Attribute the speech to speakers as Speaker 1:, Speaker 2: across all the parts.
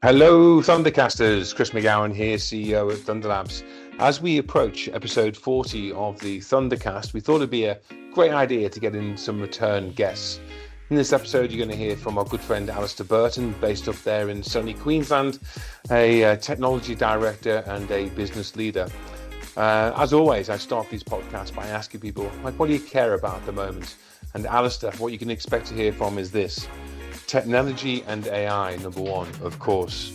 Speaker 1: Hello, Thundercasters. Chris McGowan here, CEO at Thunder Labs. As we approach episode 40 of the Thundercast, we thought it'd be a great idea to get in some return guests. In this episode, you're going to hear from our good friend Alistair Burton, based up there in sunny Queensland, a technology director and a business leader. As always, I start these podcasts by asking people, what do you care about at the moment? And Alistair, what you can expect to hear from is this. Technology and AI, number one, of course.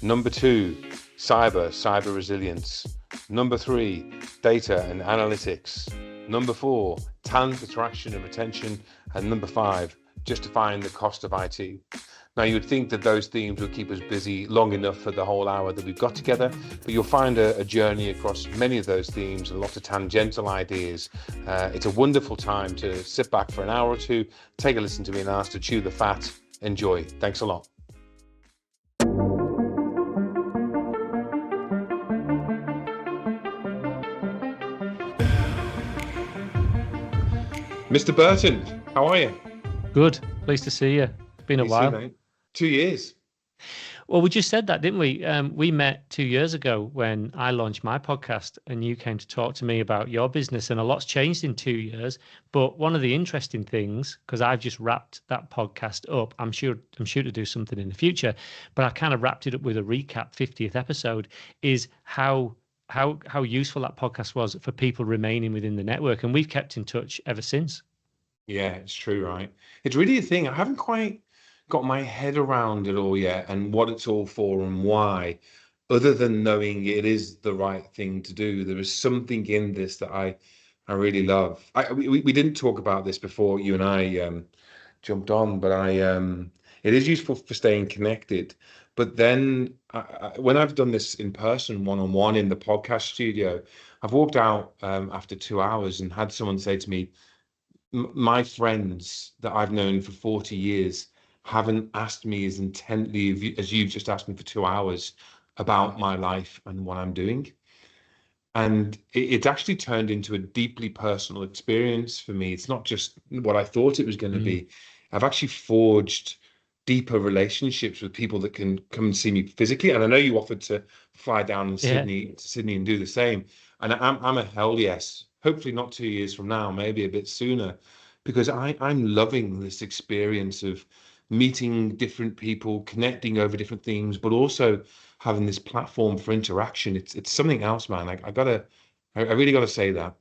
Speaker 1: Number two, cyber resilience. Number three, data and analytics. Number four, talent attraction and retention. And number five, justifying the cost of IT. Now, you would think that those themes would keep us busy long enough for the whole hour that we've got together, but you'll find a journey across many of those themes and lots of tangential ideas. It's a wonderful time to sit back for an hour or two, take a listen to me and ask to chew the fat. Enjoy. Thanks a lot. Mr. Burton, how are you?
Speaker 2: Good. Pleased to see you. Been a while.
Speaker 1: 2 years.
Speaker 2: Well, we just said that, didn't we? We met 2 years ago when I launched my podcast and you came to talk to me about your business, and a lot's changed in 2 years. But one of the interesting things, because I've just wrapped that podcast up, I'm sure to do something in the future, but I kind of wrapped it up with a recap 50th episode, is how useful that podcast was for people remaining within the network. And we've kept in touch ever since.
Speaker 1: Yeah, it's true, right? It's really a thing. I haven't quite got my head around it all yet and what it's all for and why, other than knowing it is the right thing to do. There is something in this that I really love. We didn't talk about this before you and I jumped on, but it is useful for staying connected. But then when I've done this in person, one-on-one in the podcast studio, I've walked out after 2 hours and had someone say to me, my friends that I've known for 40 years haven't asked me as intently as you've just asked me for 2 hours about my life and what I'm doing. And it's actually turned into a deeply personal experience for me. It's not just what I thought it was going to be. I've actually forged deeper relationships with people that can come and see me physically. And I know you offered to fly down in Sydney and do the same. And I'm a hell yes. Hopefully not 2 years from now, maybe a bit sooner, because I'm loving this experience of meeting different people, connecting over different themes, but also having this platform for interaction. It's something else, man. I really gotta say that.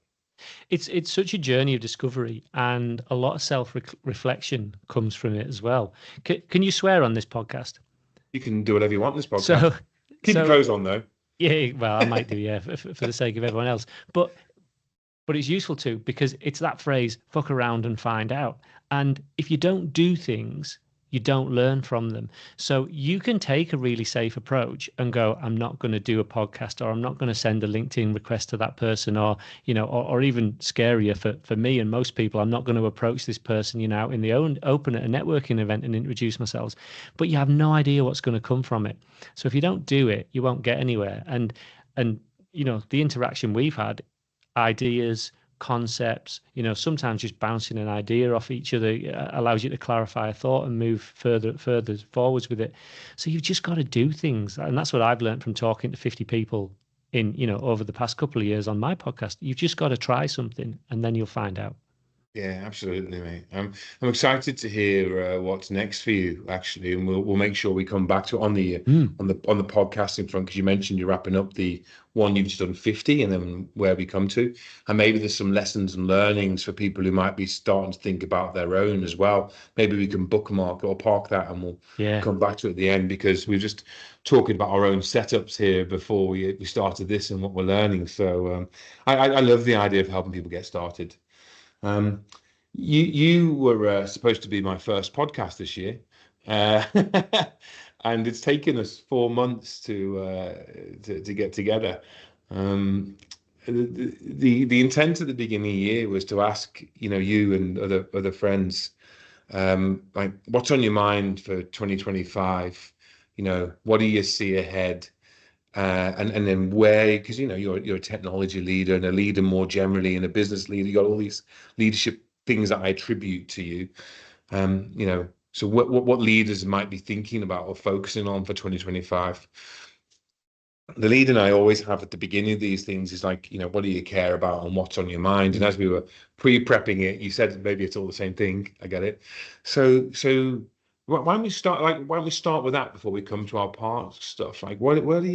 Speaker 2: It's such a journey of discovery, and a lot of self-reflection comes from it as well. Can you swear on this podcast?
Speaker 1: You can do whatever you want in this podcast. Keep your clothes on though.
Speaker 2: Yeah, well, I might do, yeah, for the sake of everyone else. But it's useful too, because it's that phrase, fuck around and find out. And if you don't do things, you don't learn from them. So you can take a really safe approach and go, I'm not going to do a podcast, or I'm not going to send a LinkedIn request to that person, or, or even scarier for me and most people, I'm not going to approach this person, out in the open at a networking event and introduce myself. But you have no idea what's going to come from it. So if you don't do it, you won't get anywhere. And the interaction we've had, ideas, concepts, sometimes just bouncing an idea off each other allows you to clarify a thought and move further forwards with it. So you've just got to do things. And that's what I've learned from talking to 50 people in, over the past couple of years on my podcast. You've just got to try something and then you'll find out.
Speaker 1: Yeah, absolutely, mate. I'm excited to hear what's next for you, actually, and we'll make sure we come back to it on the podcasting front, because you mentioned you're wrapping up the one you've just done 50, and then where we come to, and maybe there's some lessons and learnings for people who might be starting to think about their own as well. Maybe we can bookmark or park that, and we'll come back to it at the end, because we're just talking about our own setups here before we started this and what we're learning. So I love the idea of helping people get started. You were supposed to be my first podcast this year, and it's taken us 4 months to get together. The intent at the beginning of the year was to ask you and other friends, like, what's on your mind for 2025? What do you see ahead? And then where, because you're a technology leader and a leader more generally, and a business leader, you got all these leadership things that I attribute to you. So what leaders might be thinking about or focusing on for 2025? The lead and I always have at the beginning of these things is like, what do you care about and what's on your mind? And as we were pre-prepping it, you said maybe it's all the same thing. I get it. So why don't we start with that before we come to our part stuff? Like, what do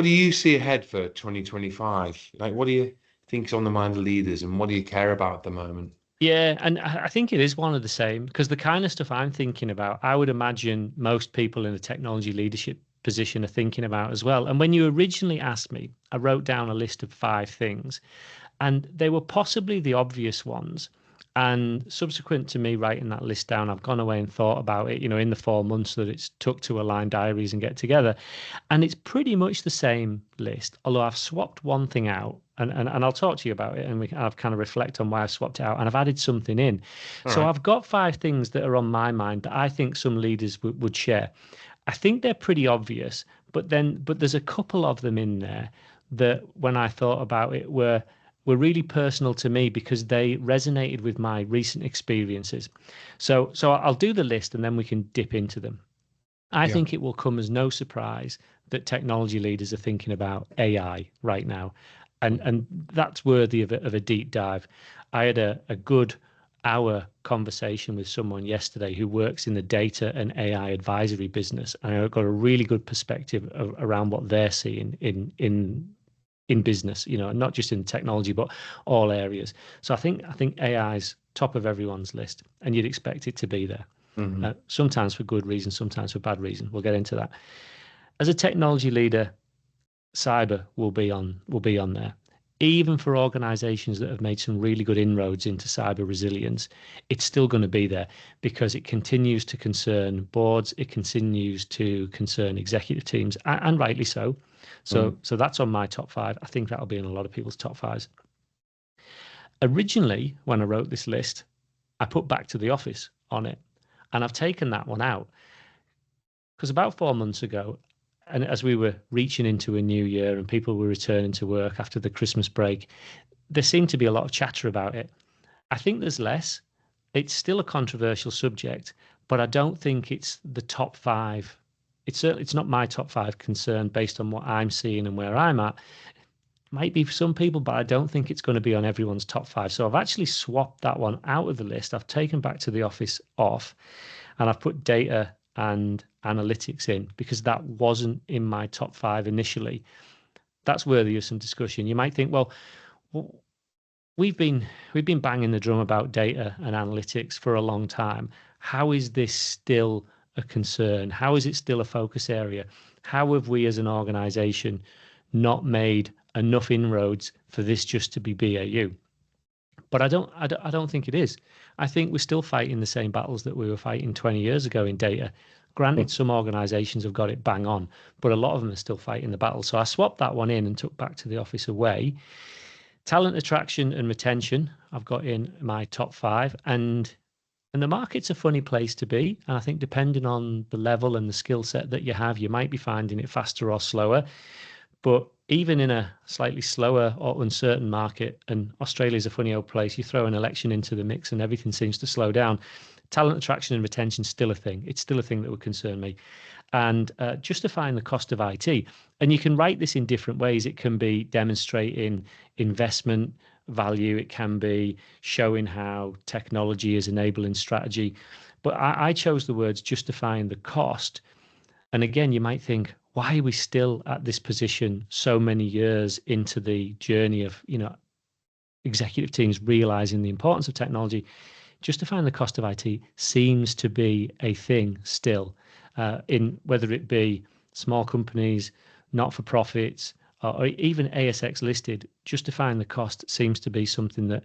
Speaker 1: you see ahead for 2025? Like, what do you think is on the mind of leaders, and what do you care about at the moment?
Speaker 2: Yeah, and I think it is one of the same, because the kind of stuff I'm thinking about, I would imagine most people in a technology leadership position are thinking about as well. And when you originally asked me, I wrote down a list of 5 things, and they were possibly the obvious ones. And subsequent to me writing that list down, I've gone away and thought about it, in the 4 months that it's took to align diaries and get together. And it's pretty much the same list, although I've swapped one thing out. And I'll talk to you about it, and I've kind of reflect on why I've swapped it out, and I've added something in.
Speaker 1: All
Speaker 2: So
Speaker 1: right.
Speaker 2: I've got 5 things that are on my mind that I think some leaders would share. I think they're pretty obvious, but there's a couple of them in there that, when I thought about it, were really personal to me because they resonated with my recent experiences. So I'll do the list and then we can dip into them. I
Speaker 1: Yeah.
Speaker 2: think it will come as no surprise that technology leaders are thinking about AI right now, and that's worthy of a deep dive. I had a good hour conversation with someone yesterday who works in the data and AI advisory business, and I got a really good perspective around what they're seeing in business, not just in technology, but all areas. So I think AI is top of everyone's list, and you'd expect it to be there.
Speaker 1: Hmm.
Speaker 2: Sometimes for good reason, sometimes for bad reason. We'll get into that. As a technology leader, cyber will be on there. Even for organizations that have made some really good inroads into cyber resilience, it's still going to be there because it continues to concern boards, it continues to concern executive teams, and rightly so. So that's on my top 5. I think that'll be in a lot of people's top 5s. Originally, when I wrote this list, I put back to the office on it, and I've taken that one out because about 4 months ago, and as we were reaching into a new year and people were returning to work after the Christmas break, there seemed to be a lot of chatter about it. I think there's less. It's still a controversial subject, but I don't think it's the top 5. It's not my top 5 concern based on what I'm seeing and where I'm at. Might be for some people, but I don't think it's going to be on everyone's top 5. So I've actually swapped that one out of the list. I've taken back to the office off, and I've put data and analytics in because that wasn't in my top 5 initially. That's worthy of some discussion. You might think, well, we've been banging the drum about data and analytics for a long time. How is this still a concern? How is it still a focus area? How have we as an organization not made enough inroads for this just to be BAU? But I don't think it is. I think we're still fighting the same battles that we were fighting 20 years ago in data. Granted, some organizations have got it bang on, but a lot of them are still fighting the battle. So I swapped that one in and took back to the office away. Talent attraction and retention, I've got in my top 5. And the market's a funny place to be. And I think depending on the level and the skill set that you have, you might be finding it faster or slower. But even in a slightly slower or uncertain market, and Australia's a funny old place, you throw an election into the mix and everything seems to slow down. Talent attraction and retention is still a thing. It's still a thing that would concern me. And justifying the cost of IT. And you can write this in different ways. It can be demonstrating investment value. It can be showing how technology is enabling strategy. But I chose the words justifying the cost. And again, you might think, why are we still at this position so many years into the journey of, executive teams realizing the importance of technology? Justifying the cost of IT seems to be a thing still, in whether it be small companies, not for profits, or even ASX listed. Justifying the cost seems to be something that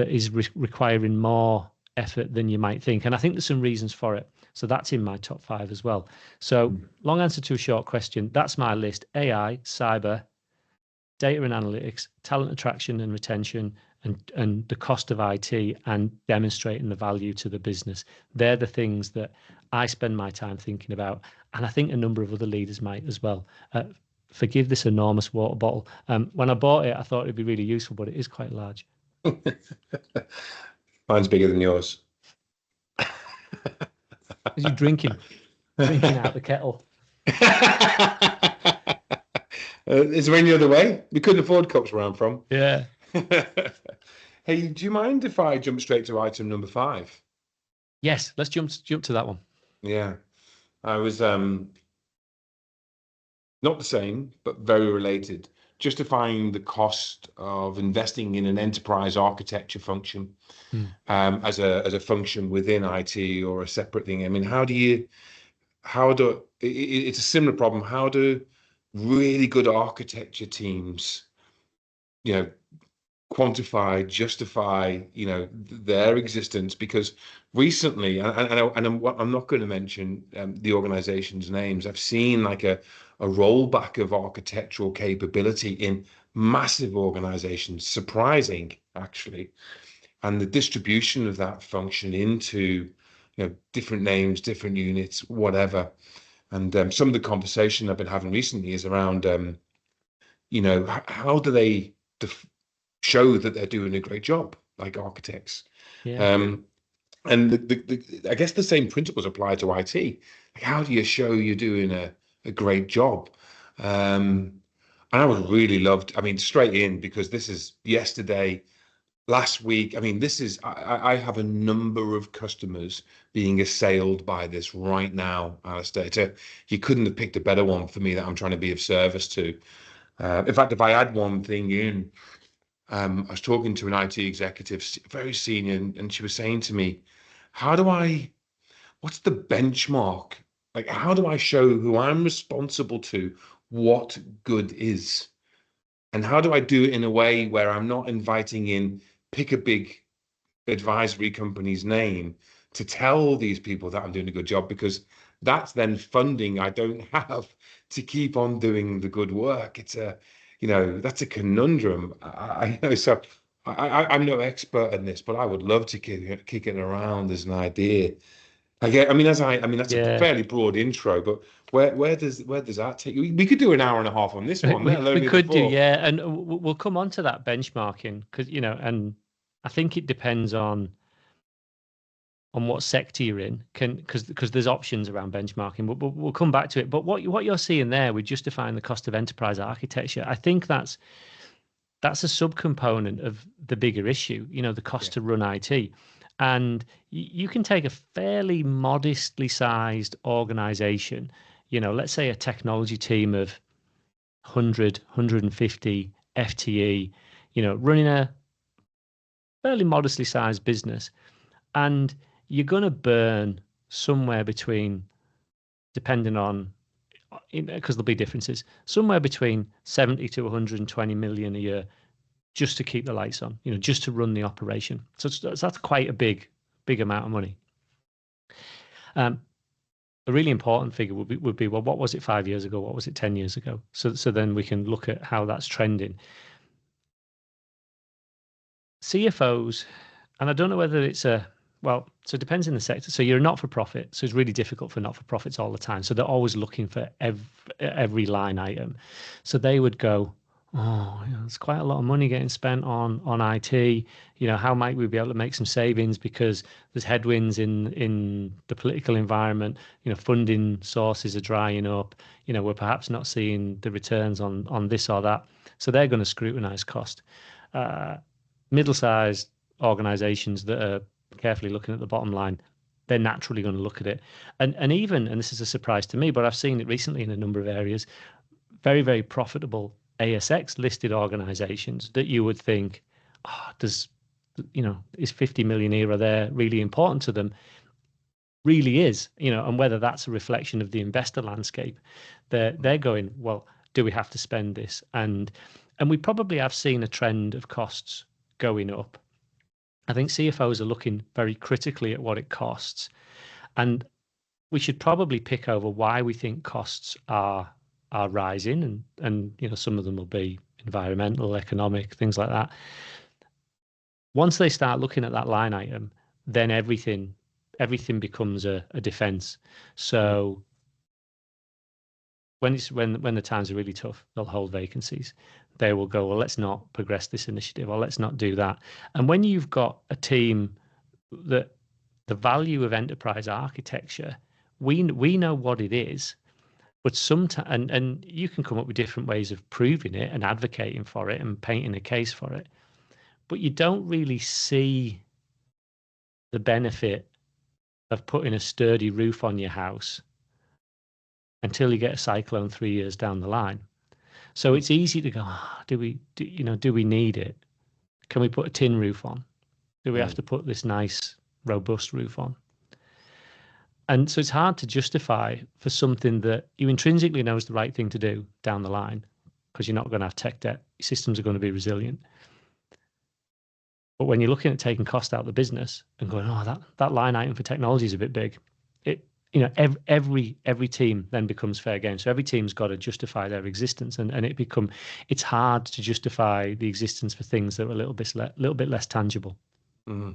Speaker 2: is requiring more effort than you might think. And I think there's some reasons for it. So that's in my top 5 as well. So long answer to a short question. That's my list: AI, cyber, data and analytics, talent attraction and retention, and the cost of IT, and demonstrating the value to the business. They're the things that I spend my time thinking about. And I think a number of other leaders might as well. Forgive this enormous water bottle. When I bought it, I thought it'd be really useful, but it is quite large.
Speaker 1: Mine's bigger than yours.
Speaker 2: As you drinking out the kettle.
Speaker 1: Is there any other way? We couldn't afford cups where I'm from.
Speaker 2: Yeah.
Speaker 1: Hey, do you mind if I jump straight to item number 5?
Speaker 2: Yes, let's jump to that one.
Speaker 1: Yeah. I was not the same, but very related. Justifying the cost of investing in an enterprise architecture function as a function within IT or a separate thing. I mean, it's a similar problem. How do really good architecture teams, quantify, justify, their existence? Because recently, I'm not going to mention the organization's names. I've seen like a rollback of architectural capability in massive organizations, surprising actually, and the distribution of that function into different names, different units, whatever. And some of the conversation I've been having recently is around, how do they show that they're doing a great job, like architects?
Speaker 2: Yeah.
Speaker 1: And I guess the same principles apply to IT. Like, how do you show you're doing a great job? And I would really loved, I mean, straight in, because this is yesterday, last week. I mean, I have a number of customers being assailed by this right now, Alistair. You couldn't have picked a better one for me that I'm trying to be of service to. In fact, if I add one thing in, I was talking to an IT executive, very senior, and she was saying to me, what's the benchmark? Like, how do I show who I'm responsible to what good is? And how do I do it in a way where I'm not inviting in, pick a big advisory company's name to tell these people that I'm doing a good job, because that's then funding I don't have to keep on doing the good work. That's a conundrum. I know. So I'm no expert in this, but I would love to kick it around as an idea. That's a
Speaker 2: Yeah.
Speaker 1: fairly broad intro, but where does that take you? We could do an hour and a half on this one, let alone
Speaker 2: We
Speaker 1: the other
Speaker 2: could do,
Speaker 1: four.
Speaker 2: yeah, and we'll come on to that benchmarking because and I think it depends on what sector you're in, because there's options around benchmarking. We'll come back to it. But what you're seeing there with justifying the cost of enterprise architecture, I think that's a subcomponent of the bigger issue. The cost
Speaker 1: Yeah.
Speaker 2: to run IT, and you can take a fairly modestly sized organization. Let's say a technology team of 150 FTE, running a fairly modestly sized business, and you're going to burn somewhere between, depending on, because there'll be differences, somewhere between 70 to 120 million a year just to keep the lights on, just to run the operation. So that's quite a big amount of money. A really important figure would be, well, what was it 5 years ago? What was it 10 years ago? So then we can look at how that's trending. CFOs, and I don't know whether it's so it depends in the sector. So you're a not-for-profit, so it's really difficult for not-for-profits all the time. So they're always looking for every line item. So they would go, oh, there's quite a lot of money getting spent on IT. How might we be able to make some savings because there's headwinds in the political environment. Funding sources are drying up. We're perhaps not seeing the returns on this or that. So they're going to scrutinize cost. Middle-sized organizations that are carefully looking at the bottom line, they're naturally going to look at it. And this is a surprise to me, but I've seen it recently in a number of areas, very, very profitable ASX listed organizations that you would think, is 50 million here or there really important to them? Really is, and whether that's a reflection of the investor landscape, they're going, well, do we have to spend this? And we probably have seen a trend of costs going up. I think CFOs are looking very critically at what it costs, and we should probably pick over why we think costs are rising, and some of them will be environmental, economic, things like that. Once they start looking at that line item, then everything becomes a defense. So when the times are really tough, they'll hold vacancies. They will go, well, let's not progress this initiative, or let's not do that. And when you've got a team that the value of enterprise architecture, we know what it is, but sometimes, and you can come up with different ways of proving it and advocating for it and painting a case for it, but you don't really see the benefit of putting a sturdy roof on your house until you get a cyclone 3 years down the line. So it's easy to go, do we need it? Can we put a tin roof on? Do we have to put this nice, robust roof on? And so it's hard to justify for something that you intrinsically know is the right thing to do down the line, because you're not going to have tech debt. Your systems are going to be resilient. But when you're looking at taking cost out of the business and going, that line item for technology is a bit big, every team then becomes fair game. So every team's got to justify their existence, and it's hard to justify the existence for things that are a little bit less tangible.
Speaker 1: Mm-hmm.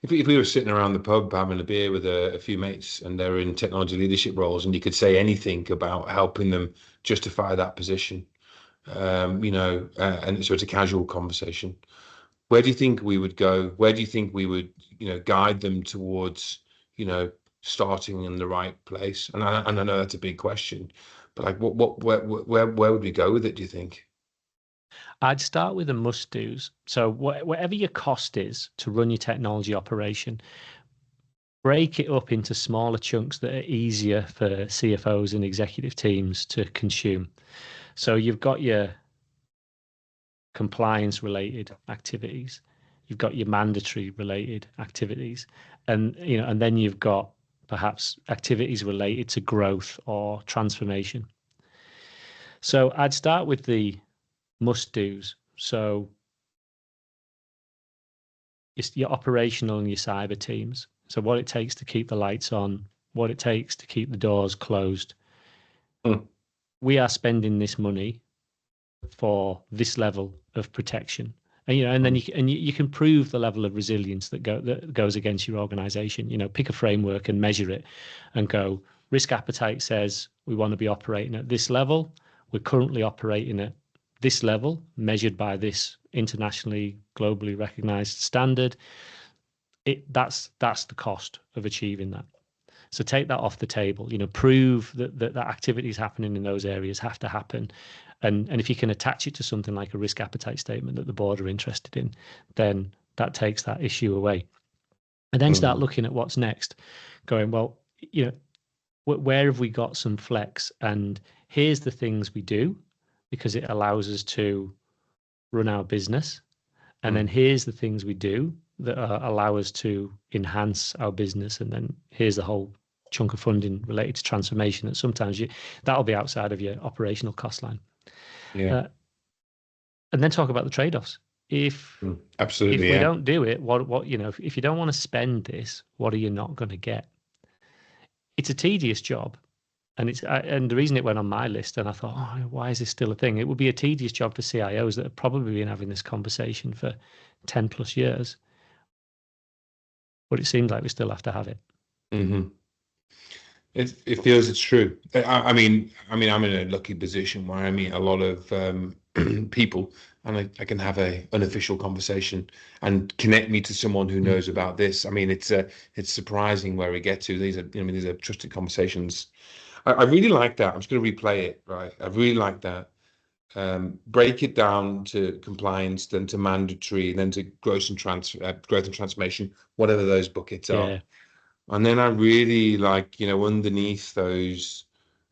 Speaker 1: If we were sitting around the pub having a beer with a few mates and they're in technology leadership roles, and you could say anything about helping them justify that position, and so it's a casual conversation. Where do you think we would go? Where do you think we would, guide them towards, starting in the right place? And I know that's a big question, but like, where would we go with it, do you think?
Speaker 2: I'd start with the must-dos. So whatever your cost is to run your technology operation, break it up into smaller chunks that are easier for CFOs and executive teams to consume. So you've got your compliance-related activities, you've got your mandatory-related activities, and then you've got perhaps activities related to growth or transformation. So I'd start with the must-dos. So it's your operational and your cyber teams. So what it takes to keep the lights on, what it takes to keep the doors closed. We are spending this money for this level of protection. And then you can prove the level of resilience that goes against your organization. Pick a framework and measure it and go, risk appetite says we want to be operating at this level. We're currently operating at this level, measured by this internationally, globally recognized standard. That's the cost of achieving that. So take that off the table. Prove that activities happening in those areas have to happen, and if you can attach it to something like a risk appetite statement that the board are interested in, then that takes that issue away. And then start looking at what's next, going, well, where have we got some flex? And here's the things we do, because it allows us to run our business. And then here's the things we do that allow us to enhance our business. And then here's the whole chunk of funding related to transformation that sometimes that'll be outside of your operational cost line.
Speaker 1: Yeah.
Speaker 2: And then talk about the trade-offs.
Speaker 1: Absolutely,
Speaker 2: if we don't do it, if you don't want to spend this, what are you not going to get? It's a tedious job. And the reason it went on my list, and I thought, why is this still a thing? It would be a tedious job for CIOs that have probably been having this conversation for 10 plus years. But it seems like we still have to have it.
Speaker 1: Mm-hmm. It feels it's true. I mean, I'm in a lucky position where I meet a lot of people, and I can have a unofficial conversation and connect me to someone who knows about this. I mean, it's surprising where we get to. These are trusted conversations. I really like that. I'm just going to replay it, right? I really like that. Break it down to compliance, then to mandatory, then to growth and transformation, whatever those buckets are.
Speaker 2: Yeah.
Speaker 1: And then I really like, underneath those,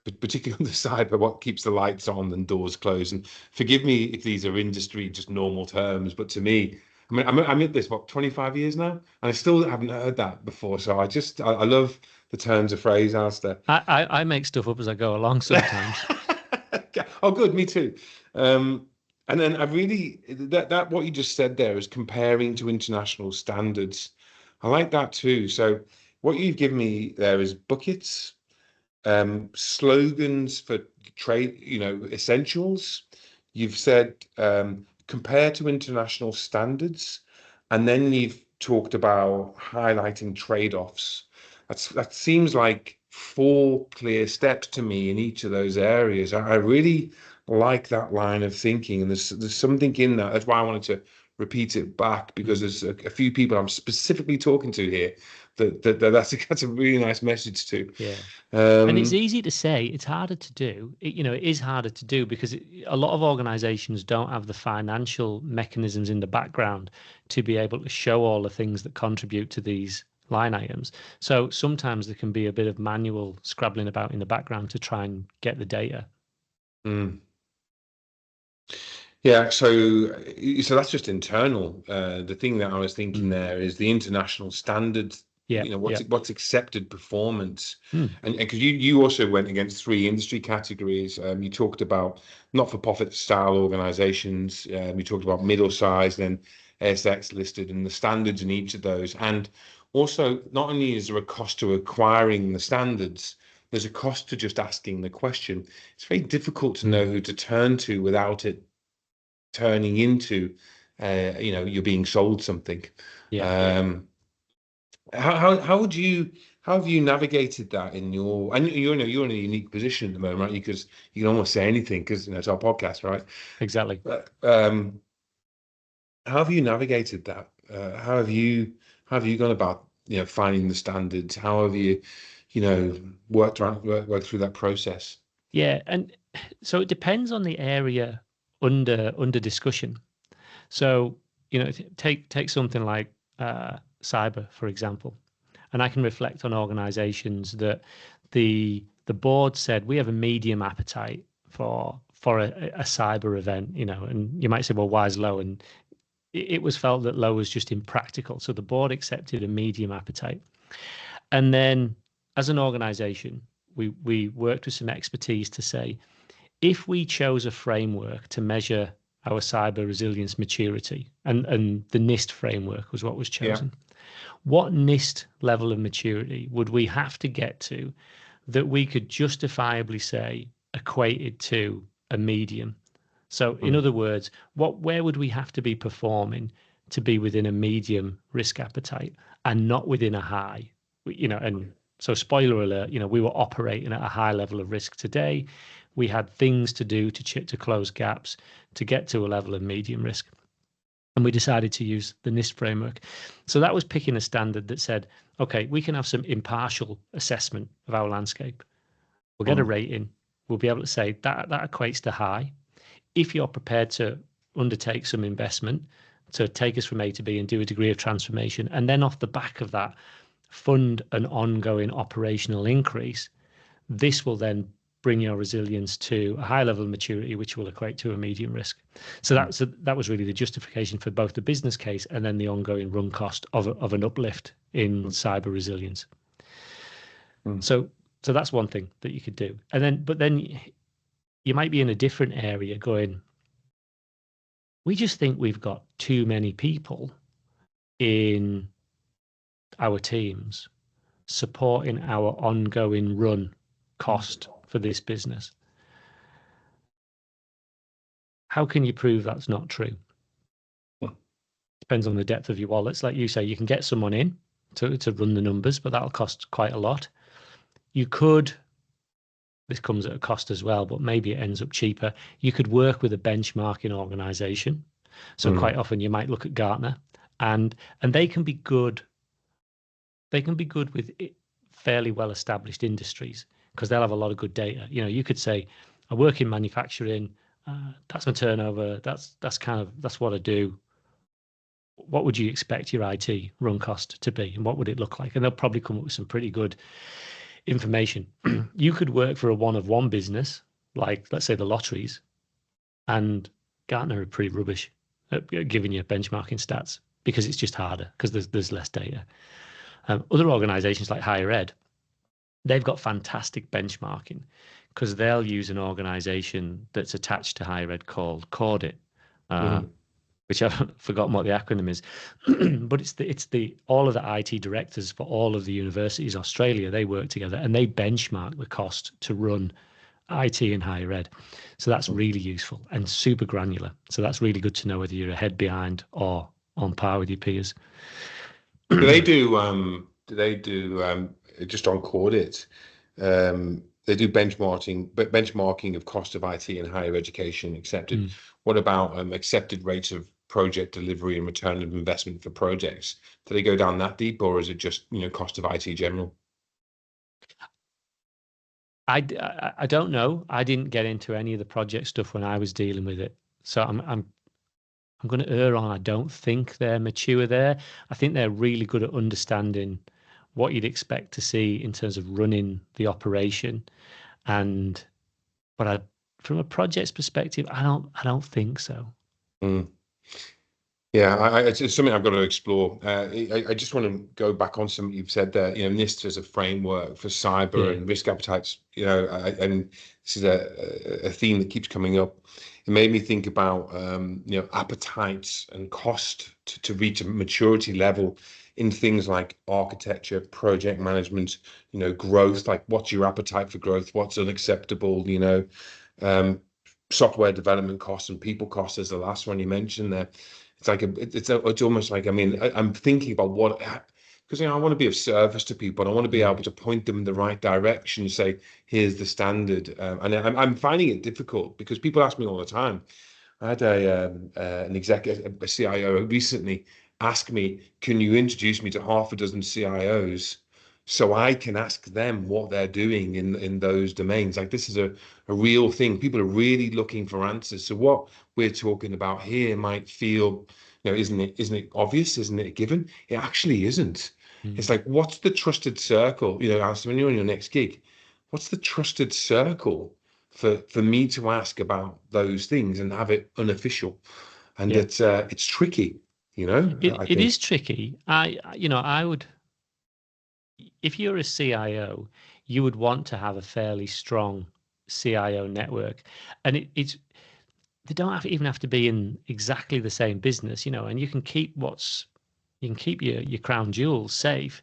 Speaker 1: but particularly on the side, but what keeps the lights on and doors closed. And forgive me if these are industry, just normal terms, but to me, I mean, I'm at this, 25 years now, and I still haven't heard that before. So I love the turns of phrase, Alistair.
Speaker 2: I make stuff up as I go along sometimes.
Speaker 1: Oh, good, me too. And then I really, that what you just said there is comparing to international standards. I like that too. So what you've given me there is buckets, slogans for trade, essentials. You've said compare to international standards, and then you've talked about highlighting trade-offs. That seems like 4 clear steps to me in each of those areas. I really like that line of thinking, and there's something in that. That's why I wanted to repeat it back, because there's a few people I'm specifically talking to here that's a really nice message to.
Speaker 2: Yeah. And it's easy to say, it's harder to do. It is harder to do because a lot of organizations don't have the financial mechanisms in the background to be able to show all the things that contribute to these line items. So sometimes there can be a bit of manual scrabbling about in the background to try and get the data.
Speaker 1: Yeah, so that's just internal. The thing that I was thinking there is the international standard. What's accepted performance, and because you also went against 3 industry categories. You talked about not-for-profit style organizations. You talked about middle-sized, then ASX listed, and the standards in each of those. And also, not only is there a cost to acquiring the standards, there's a cost to just asking the question. It's very difficult to know who to turn to without it turning into you're being sold something. How have you navigated that in your, and you're in a unique position at the moment, right? Because you can almost say anything, because it's our podcast, right?
Speaker 2: Exactly.
Speaker 1: But how have you navigated that? How have you gone about finding the standards? How have you worked through that process?
Speaker 2: Yeah, and so it depends on the area under discussion. So take something like cyber, for example, and I can reflect on organizations that the board said we have a medium appetite for a cyber event, and you might say, well, why is low? And it was felt that low was just impractical, so the board accepted a medium appetite. And then as an organization, we worked with some expertise to say, if we chose a framework to measure our cyber resilience maturity, and the NIST framework was what was chosen. What NIST level of maturity would we have to get to that we could justifiably say equated to a medium? So in other words, where would we have to be performing to be within a medium risk appetite and not within a high? And so spoiler alert, we were operating at a high level of risk today. We had things to do to close gaps to get to a level of medium risk. And we decided to use the NIST framework. So that was picking a standard that said, okay, we can have some impartial assessment of our landscape. We'll get a rating. We'll be able to say that equates to high. If you're prepared to undertake some investment to take us from A to B and do a degree of transformation, and then off the back of that, fund an ongoing operational increase, this will then bring your resilience to a high level of maturity, which will equate to a medium risk. So that was really the justification for both the business case and then the ongoing run cost of an uplift in cyber resilience. So that's one thing that you could do. But then you might be in a different area going, we just think we've got too many people in our teams supporting our ongoing run cost for this business. How can you prove that's not true? Depends on the depth of your wallets. Like you say, you can get someone in to run the numbers, but that'll cost quite a lot. You could, this comes at a cost as well, but maybe it ends up cheaper. You could work with a benchmarking organization. So quite often you might look at Gartner, and they can be good. They can be good with fairly well-established industries because they'll have a lot of good data. You could say, I work in manufacturing. That's my turnover. That's what I do. What would you expect your IT run cost to be, and what would it look like? And they'll probably come up with some pretty good information. You could work for a one-of-one business, like let's say the lotteries, and Gartner are pretty rubbish at giving you benchmarking stats because it's just harder because there's less data. Other organizations like higher ed, they've got fantastic benchmarking because they'll use an organization that's attached to higher ed called Cordit, which I've forgotten what the acronym is, but it's all of the IT directors for all of the universities Australia, they work together and they benchmark the cost to run IT in higher ed. So that's really useful and super granular. So that's really good to know whether you're ahead, behind, or on par with your peers.
Speaker 1: Do they do just on Cordit? They do benchmarking of cost of IT in higher education accepted. What about accepted rates of project delivery and return of investment for projects? Do they go down that deep, or is it just, cost of IT general?
Speaker 2: I don't know. I didn't get into any of the project stuff when I was dealing with it, so I'm going to err on I don't think they're mature there. I think they're really good at understanding what you'd expect to see in terms of running the operation. And but from a project's perspective, I don't think so.
Speaker 1: Mm. Yeah, it's something I've got to explore. I just want to go back on something you've said there. NIST as a framework for cyber
Speaker 2: Yeah,
Speaker 1: and risk appetites. And this is a theme that keeps coming up. It made me think about appetites and cost to reach a maturity level in things like architecture, project management, growth. Like, what's your appetite for growth? What's unacceptable? Um, software development costs and people costs is the last one you mentioned there. It's like it's almost like, I mean, I'm thinking about what, because I want to be of service to people. I want to be
Speaker 2: yeah,
Speaker 1: able to point them in the right direction, say, here's the standard. And I'm finding it difficult because people ask me all the time. I had an executive, a CIO recently ask me, can you introduce me to half a dozen CIOs so I can ask them what they're doing in those domains? Like, this is a real thing. People are really looking for answers. So what we're talking about here might feel, isn't it obvious? Isn't it a given? It actually isn't. It's
Speaker 2: mm,
Speaker 1: like, what's the trusted circle? Alistair, when you're on your next gig, what's the trusted circle for me to ask about those things and have it unofficial? And
Speaker 2: yeah.
Speaker 1: it's tricky, I
Speaker 2: It is
Speaker 1: think.
Speaker 2: tricky. I would, if you're a CIO, you would want to have a fairly strong CIO network, and it's they don't even have to be in exactly the same business, and you can keep your crown jewels safe.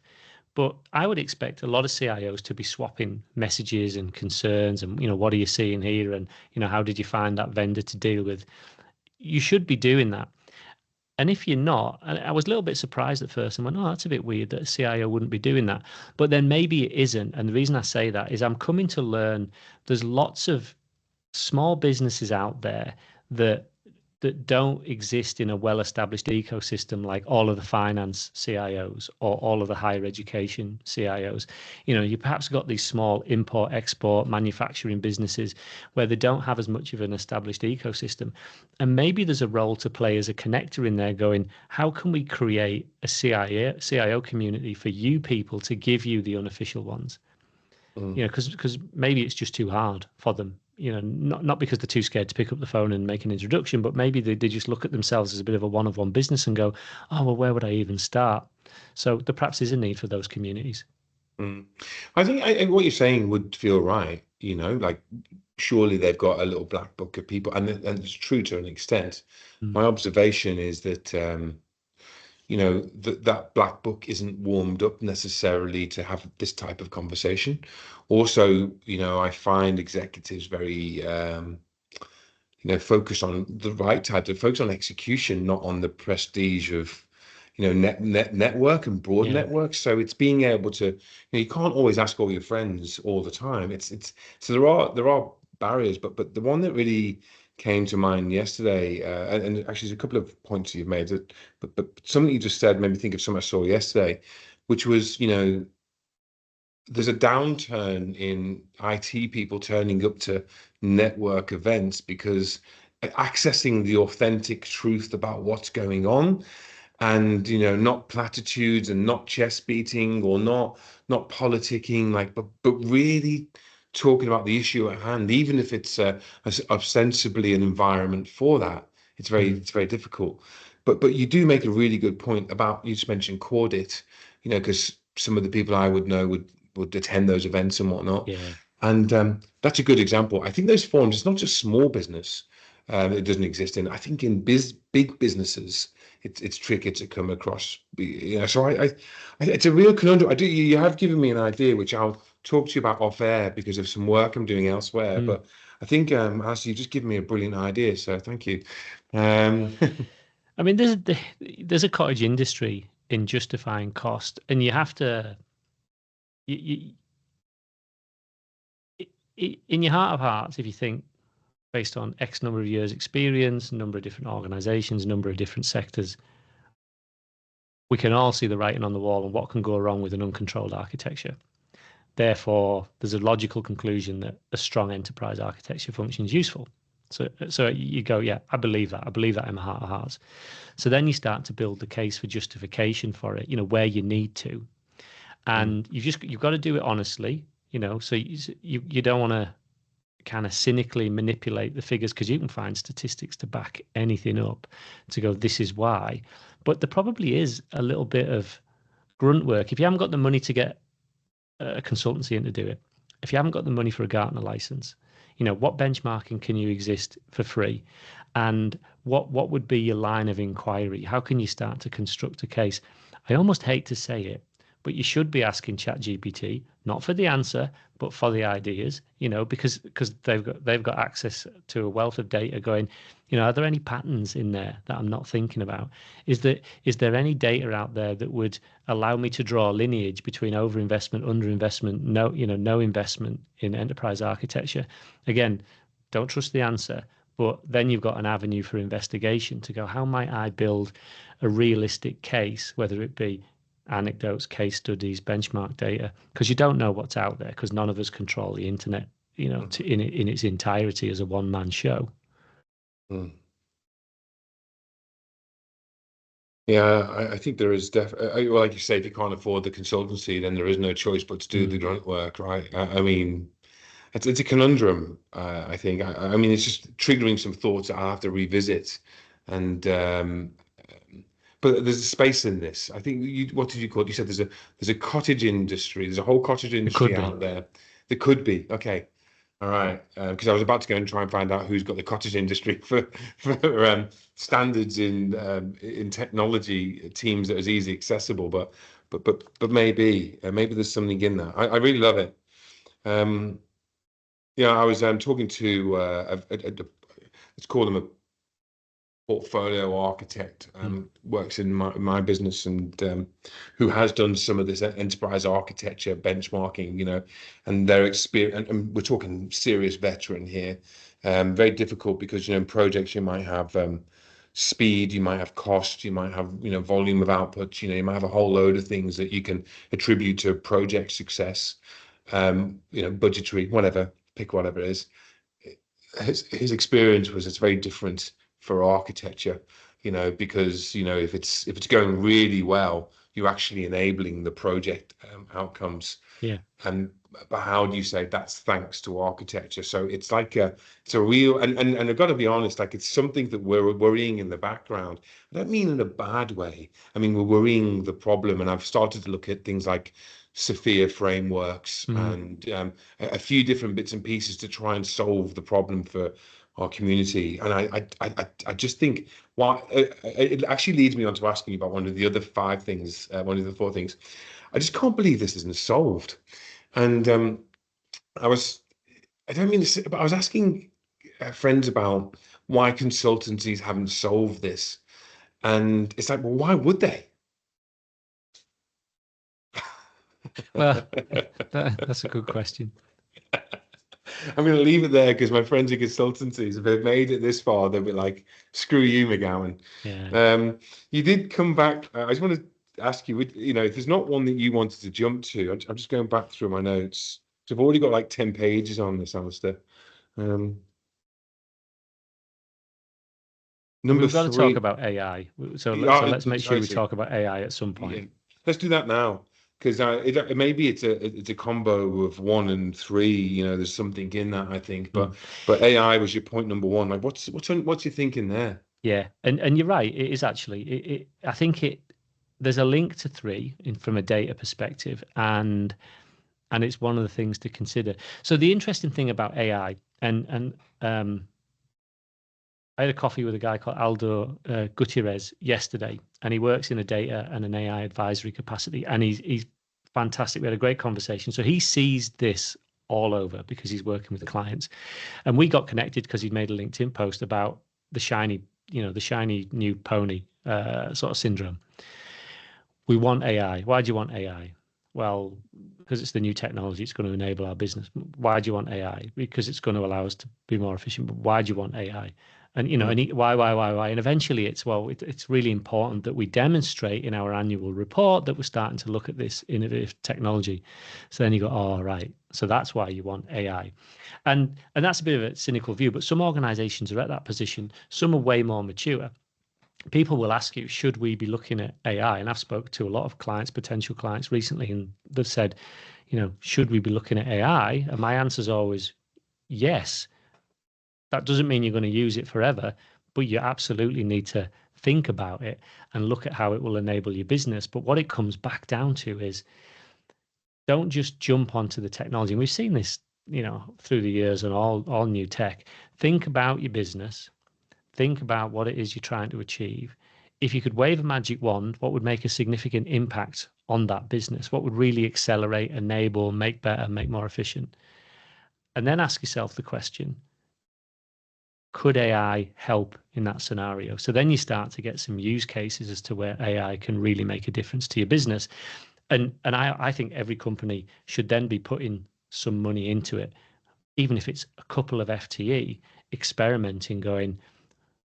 Speaker 2: But I would expect a lot of CIOs to be swapping messages and concerns and, what are you seeing here? And, how did you find that vendor to deal with? You should be doing that. And if you're not, and I was a little bit surprised at first and went, oh, that's a bit weird that a CIO wouldn't be doing that. But then maybe it isn't. And the reason I say that is I'm coming to learn there's lots of small businesses out there that don't exist in a well-established ecosystem like all of the finance CIOs or all of the higher education CIOs. You perhaps got these small import, export, manufacturing businesses where they don't have as much of an established ecosystem. And maybe there's a role to play as a connector in there going, how can we create a CIO community for you people to give you the unofficial ones?
Speaker 1: Mm.
Speaker 2: Because maybe it's just too hard for them. Not because they're too scared to pick up the phone and make an introduction, but maybe they just look at themselves as a bit of a one-of-one business and go, oh, well, where would I even start? So there perhaps is a need for those communities.
Speaker 1: Mm. I think what you're saying would feel right. Like, surely they've got a little black book of people, and it's true to an extent.
Speaker 2: Mm.
Speaker 1: My observation is that that black book isn't warmed up necessarily to have this type of conversation. Also, I find executives very focus on the right type, to focus on execution, not on the prestige of, network and broad
Speaker 2: Yeah.
Speaker 1: networks. So it's being able to, you can't always ask all your friends all the time. So there are barriers, but the one that really came to mind yesterday, and actually there's a couple of points you've made that, but something you just said made me think of something I saw yesterday, which was, there's a downturn in IT people turning up to network events because accessing the authentic truth about what's going on, and not platitudes and not chest beating or not politicking, like, but really talking about the issue at hand, even if it's ostensibly an environment for that.
Speaker 2: Mm.
Speaker 1: It's very difficult. But you do make a really good point about, you just mentioned Cordit, because some of the people I would know would attend those events and whatnot.
Speaker 2: Yeah.
Speaker 1: And that's a good example. I think those forums, it's not just small business, it doesn't exist in. I think in big businesses, it's tricky to come across. So it's a real conundrum. You have given me an idea, which I'll talk to you about off air because of some work I'm doing elsewhere.
Speaker 2: Mm.
Speaker 1: But I think, Alistair, you've just given me a brilliant idea. So thank you. Um,
Speaker 2: I mean, there's a cottage industry in justifying cost, and you have to, you, in your heart of hearts, if you think, based on X number of years experience, number of different organizations, number of different sectors. We can all see the writing on the wall and what can go wrong with an uncontrolled architecture. Therefore, there's a logical conclusion that a strong enterprise architecture function is useful. So you go, yeah, I believe that. I believe that in my heart of hearts. So then you start to build the case for justification for it, where you need to. And you've got to do it honestly, so you don't want to kind of cynically manipulate the figures, because you can find statistics to back anything up to go, this is why. But there probably is a little bit of grunt work. If you haven't got the money to get a consultancy in to do it, if you haven't got the money for a Gartner license, what benchmarking can you exist for free? And what would be your line of inquiry? How can you start to construct a case? I almost hate to say it, but you should be asking ChatGPT, not for the answer, but for the ideas, because they've got access to a wealth of data going, are there any patterns in there that I'm not thinking about? Is there any data out there that would allow me to draw a lineage between overinvestment, underinvestment, no investment in enterprise architecture? Again, don't trust the answer, but then you've got an avenue for investigation to go, how might I build a realistic case, whether it be anecdotes, case studies, benchmark data, because you don't know what's out there, because none of us control the internet, in its entirety as a one-man show.
Speaker 1: Yeah, I think there is definitely, well, like you say, if you can't afford the consultancy, then there is no choice but to do the grunt work, right? I mean, it's a conundrum, I think. I mean, it's just triggering some thoughts that I'll have to revisit. And but there's a space in this. I think what did you call it? You said there's a cottage industry. There's a whole cottage industry out there. There could be. Okay. All right. Because I was about to go and try and find out who's got the cottage industry for standards in technology teams that is easy accessible. But maybe there's something in there. I really love it. I was talking to let's call them a portfolio architect, works in my business, and who has done some of this enterprise architecture benchmarking, and their experience, and we're talking serious veteran here. Very difficult because, in projects you might have speed, you might have cost, you might have, volume of output, you might have a whole load of things that you can attribute to project success, budgetary, whatever, pick whatever it is. His experience was it's very different for architecture, because if it's going really well, you're actually enabling the project outcomes.
Speaker 2: Yeah.
Speaker 1: But how do you say that's thanks to architecture? So it's like it's a real, and I've got to be honest, like it's something that we're worrying in the background. I don't mean in a bad way. I mean, we're worrying the problem, and I've started to look at things like Sophia frameworks and a few different bits and pieces to try and solve the problem for our community. And I just think it actually leads me on to asking you about one of the other four things. I just can't believe this isn't solved. And I don't mean to say, but I was asking friends about why consultancies haven't solved this. And it's like, well, why would they?
Speaker 2: Well, that's a good question.
Speaker 1: I'm going to leave it there because my friends in consultancies, if they've made it this far, they'll be like, screw you, McGowan.
Speaker 2: Yeah.
Speaker 1: You did come back. I just want to ask you, if there's not one that you wanted to jump to, I'm just going back through my notes. So I've already got like 10 pages on this, Alistair. Number
Speaker 2: We've got to
Speaker 1: three.
Speaker 2: talk about AI. So let's make sure we talk about AI at some point.
Speaker 1: Yeah. Let's do that now. Because maybe it's a combo of 1 and 3. There's something in that, I think. But AI was your point number 1. Like, what's your thinking there?
Speaker 2: Yeah, and you're right. It is actually. I think there's a link to 3 from a data perspective, and it's one of the things to consider. So the interesting thing about AI, and I had a coffee with a guy called Aldo Gutierrez yesterday, and he works in a data and an AI advisory capacity, and he's fantastic. We had a great conversation. So he sees this all over because he's working with clients, and we got connected because he'd made a LinkedIn post about the shiny new pony sort of syndrome. We want AI. Why do you want AI? well, because it's the new technology, it's going to enable our business. Why do you want AI? Because it's going to allow us to be more efficient. But why do you want AI? And why? And eventually, it's really important that we demonstrate in our annual report that we're starting to look at this innovative technology. So then you go, oh, right. So that's why you want AI. And that's a bit of a cynical view, but some organizations are at that position. Some are way more mature. People will ask you, should we be looking at AI? And I've spoke to a lot of clients, potential clients recently, and they've said, should we be looking at AI? And my answer is always yes. That doesn't mean you're going to use it forever, but you absolutely need to think about it and look at how it will enable your business. But what it comes back down to is don't just jump onto the technology. And we've seen this, through the years and all new tech. Think about your business. Think about what it is you're trying to achieve. If you could wave a magic wand, what would make a significant impact on that business? What would really accelerate, enable, make better, make more efficient? And then ask yourself the question, could AI help in that scenario? So then you start to get some use cases as to where AI can really make a difference to your business. And I think every company should then be putting some money into it, even if it's a couple of FTE, experimenting, going,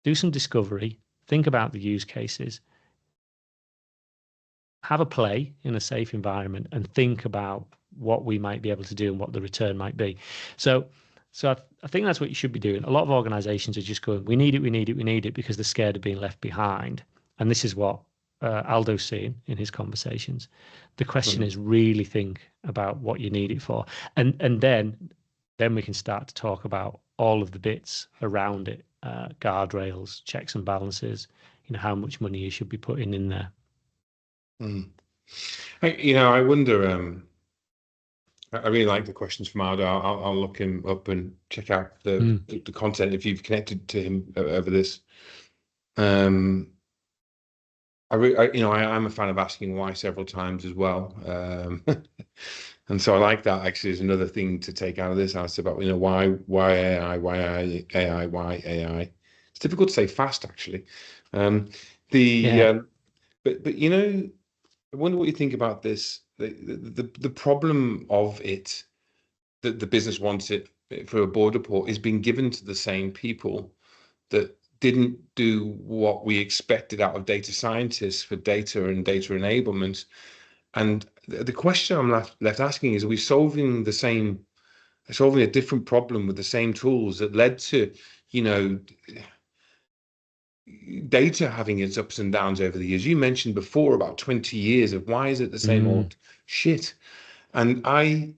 Speaker 2: do some discovery, think about the use cases, have a play in a safe environment, and think about what we might be able to do and what the return might be. So I think that's what you should be doing. A lot of organizations are just going, we need it because they're scared of being left behind. And this is what Aldo's seeing in his conversations. The question is really think about what you need it for. And then we can start to talk about all of the bits around it, guardrails, checks and balances, how much money you should be putting in there.
Speaker 1: I wonder, I really like the questions from Aldo. I'll look him up and check out the content if you've connected to him over this. I'm a fan of asking why several times as well. And so I like that. Actually, is another thing to take out of this. Asked about, why AI, why AI, why AI. It's difficult to say fast, actually. But I wonder what you think about this. The problem of it, that the business wants it for a board report, is being given to the same people that didn't do what we expected out of data scientists for data and data enablement. And the question I'm left asking is, are we solving a different problem with the same tools that led to, data having its ups and downs over the years? You mentioned before about 20 years of why is it the same old shit? And I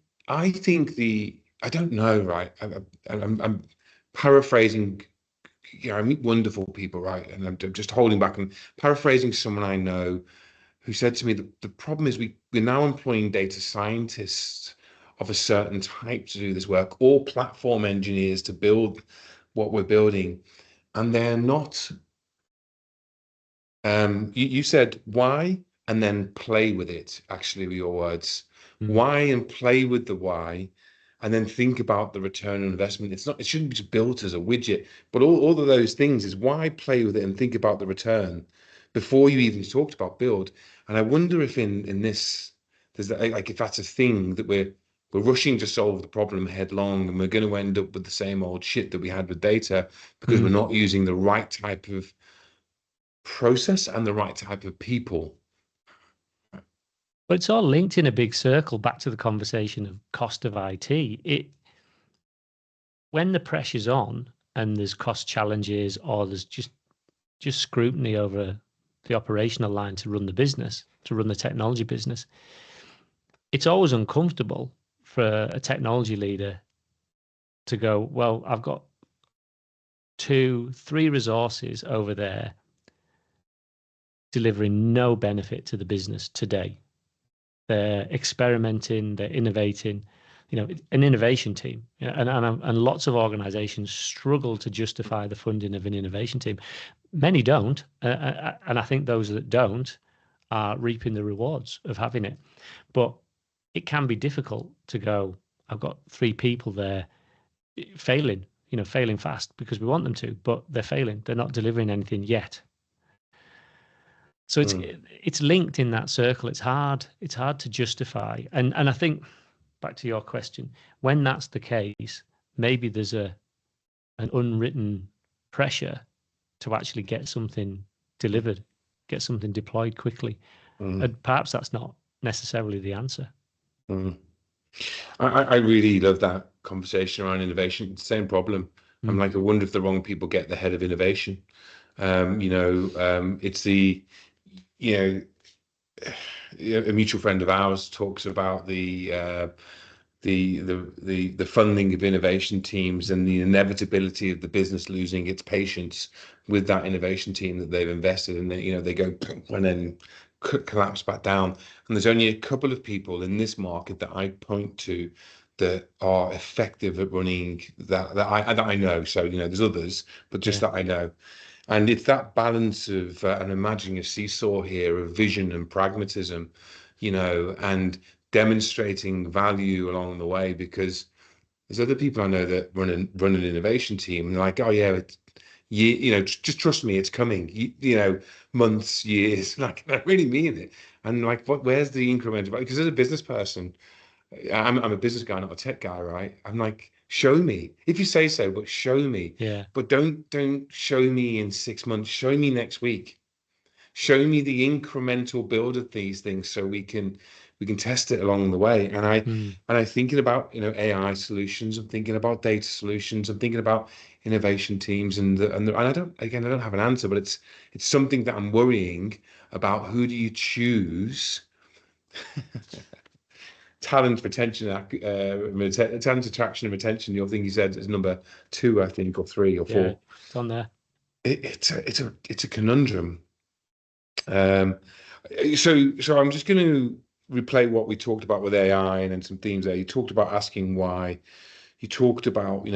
Speaker 1: think I don't know, right? I'm paraphrasing. I meet wonderful people, right? And I'm just holding back and paraphrasing someone I know who said to me that the problem is we're now employing data scientists of a certain type to do this work, or platform engineers to build what we're building, and they're not. You said why and then play with it, actually, with your words. Why and play with the why, and then think about the return on investment. It shouldn't be just built as a widget, but all of those things is why play with it and think about the return before you even talked about build. And I wonder if in this, there's if that's a thing that we're rushing to solve the problem headlong, and we're going to end up with the same old shit that we had with data because we're not using the right type of process and the right type of people.
Speaker 2: But it's all linked in a big circle back to the conversation of cost of IT. When the pressure's on and there's cost challenges, or there's just scrutiny over the operational line to run the business, to run the technology business, it's always uncomfortable for a technology leader to go, well, I've got 2-3 resources over there delivering no benefit to the business today. They're experimenting, they're innovating, an innovation team. And lots of organizations struggle to justify the funding of an innovation team. Many don't. And I think those that don't are reaping the rewards of having it. But it can be difficult to go, I've got 3 people there failing fast because we want them to, but they're failing. They're not delivering anything yet. So
Speaker 1: Mm.
Speaker 2: it's linked in that circle. It's hard to justify. And I think, back to your question, when that's the case, maybe there's an unwritten pressure to actually get something delivered, get something deployed quickly.
Speaker 1: Mm.
Speaker 2: And perhaps that's not necessarily the answer.
Speaker 1: Mm. I really love that conversation around innovation. It's the same problem. I'm like, I wonder if the wrong people get the head of innovation. It's a mutual friend of ours talks about the funding of innovation teams and the inevitability of the business losing its patience with that innovation team that they've invested in. They go and then collapse back down. And there's only a couple of people in this market that I point to that are effective at running that I know. So there's others, but just that I know. And it's that balance of, and imagining a seesaw here of vision and pragmatism, and demonstrating value along the way, because there's other people I know that run an innovation team and they're like, oh yeah, just trust me, it's coming. Months, years, like I really mean it. And like, where's the increment? Because as a business person, I'm a business guy, not a tech guy, right? I'm like, show me if you say so, but show me.
Speaker 2: Yeah.
Speaker 1: But don't show me in 6 months. Show me next week. Show me the incremental build of these things so we can test it along the way. And I thinking about AI solutions. I'm thinking about data solutions. I'm thinking about innovation teams, and I don't have an answer, but it's something that I'm worrying about. Who do you choose? Talent, retention, talent, attraction, and retention. Your thing you said is number 2, I think, or 3 or 4.
Speaker 2: Yeah, it's on there.
Speaker 1: It's a conundrum. So I'm just going to replay what we talked about with AI and then some themes there. You talked about asking why. You talked about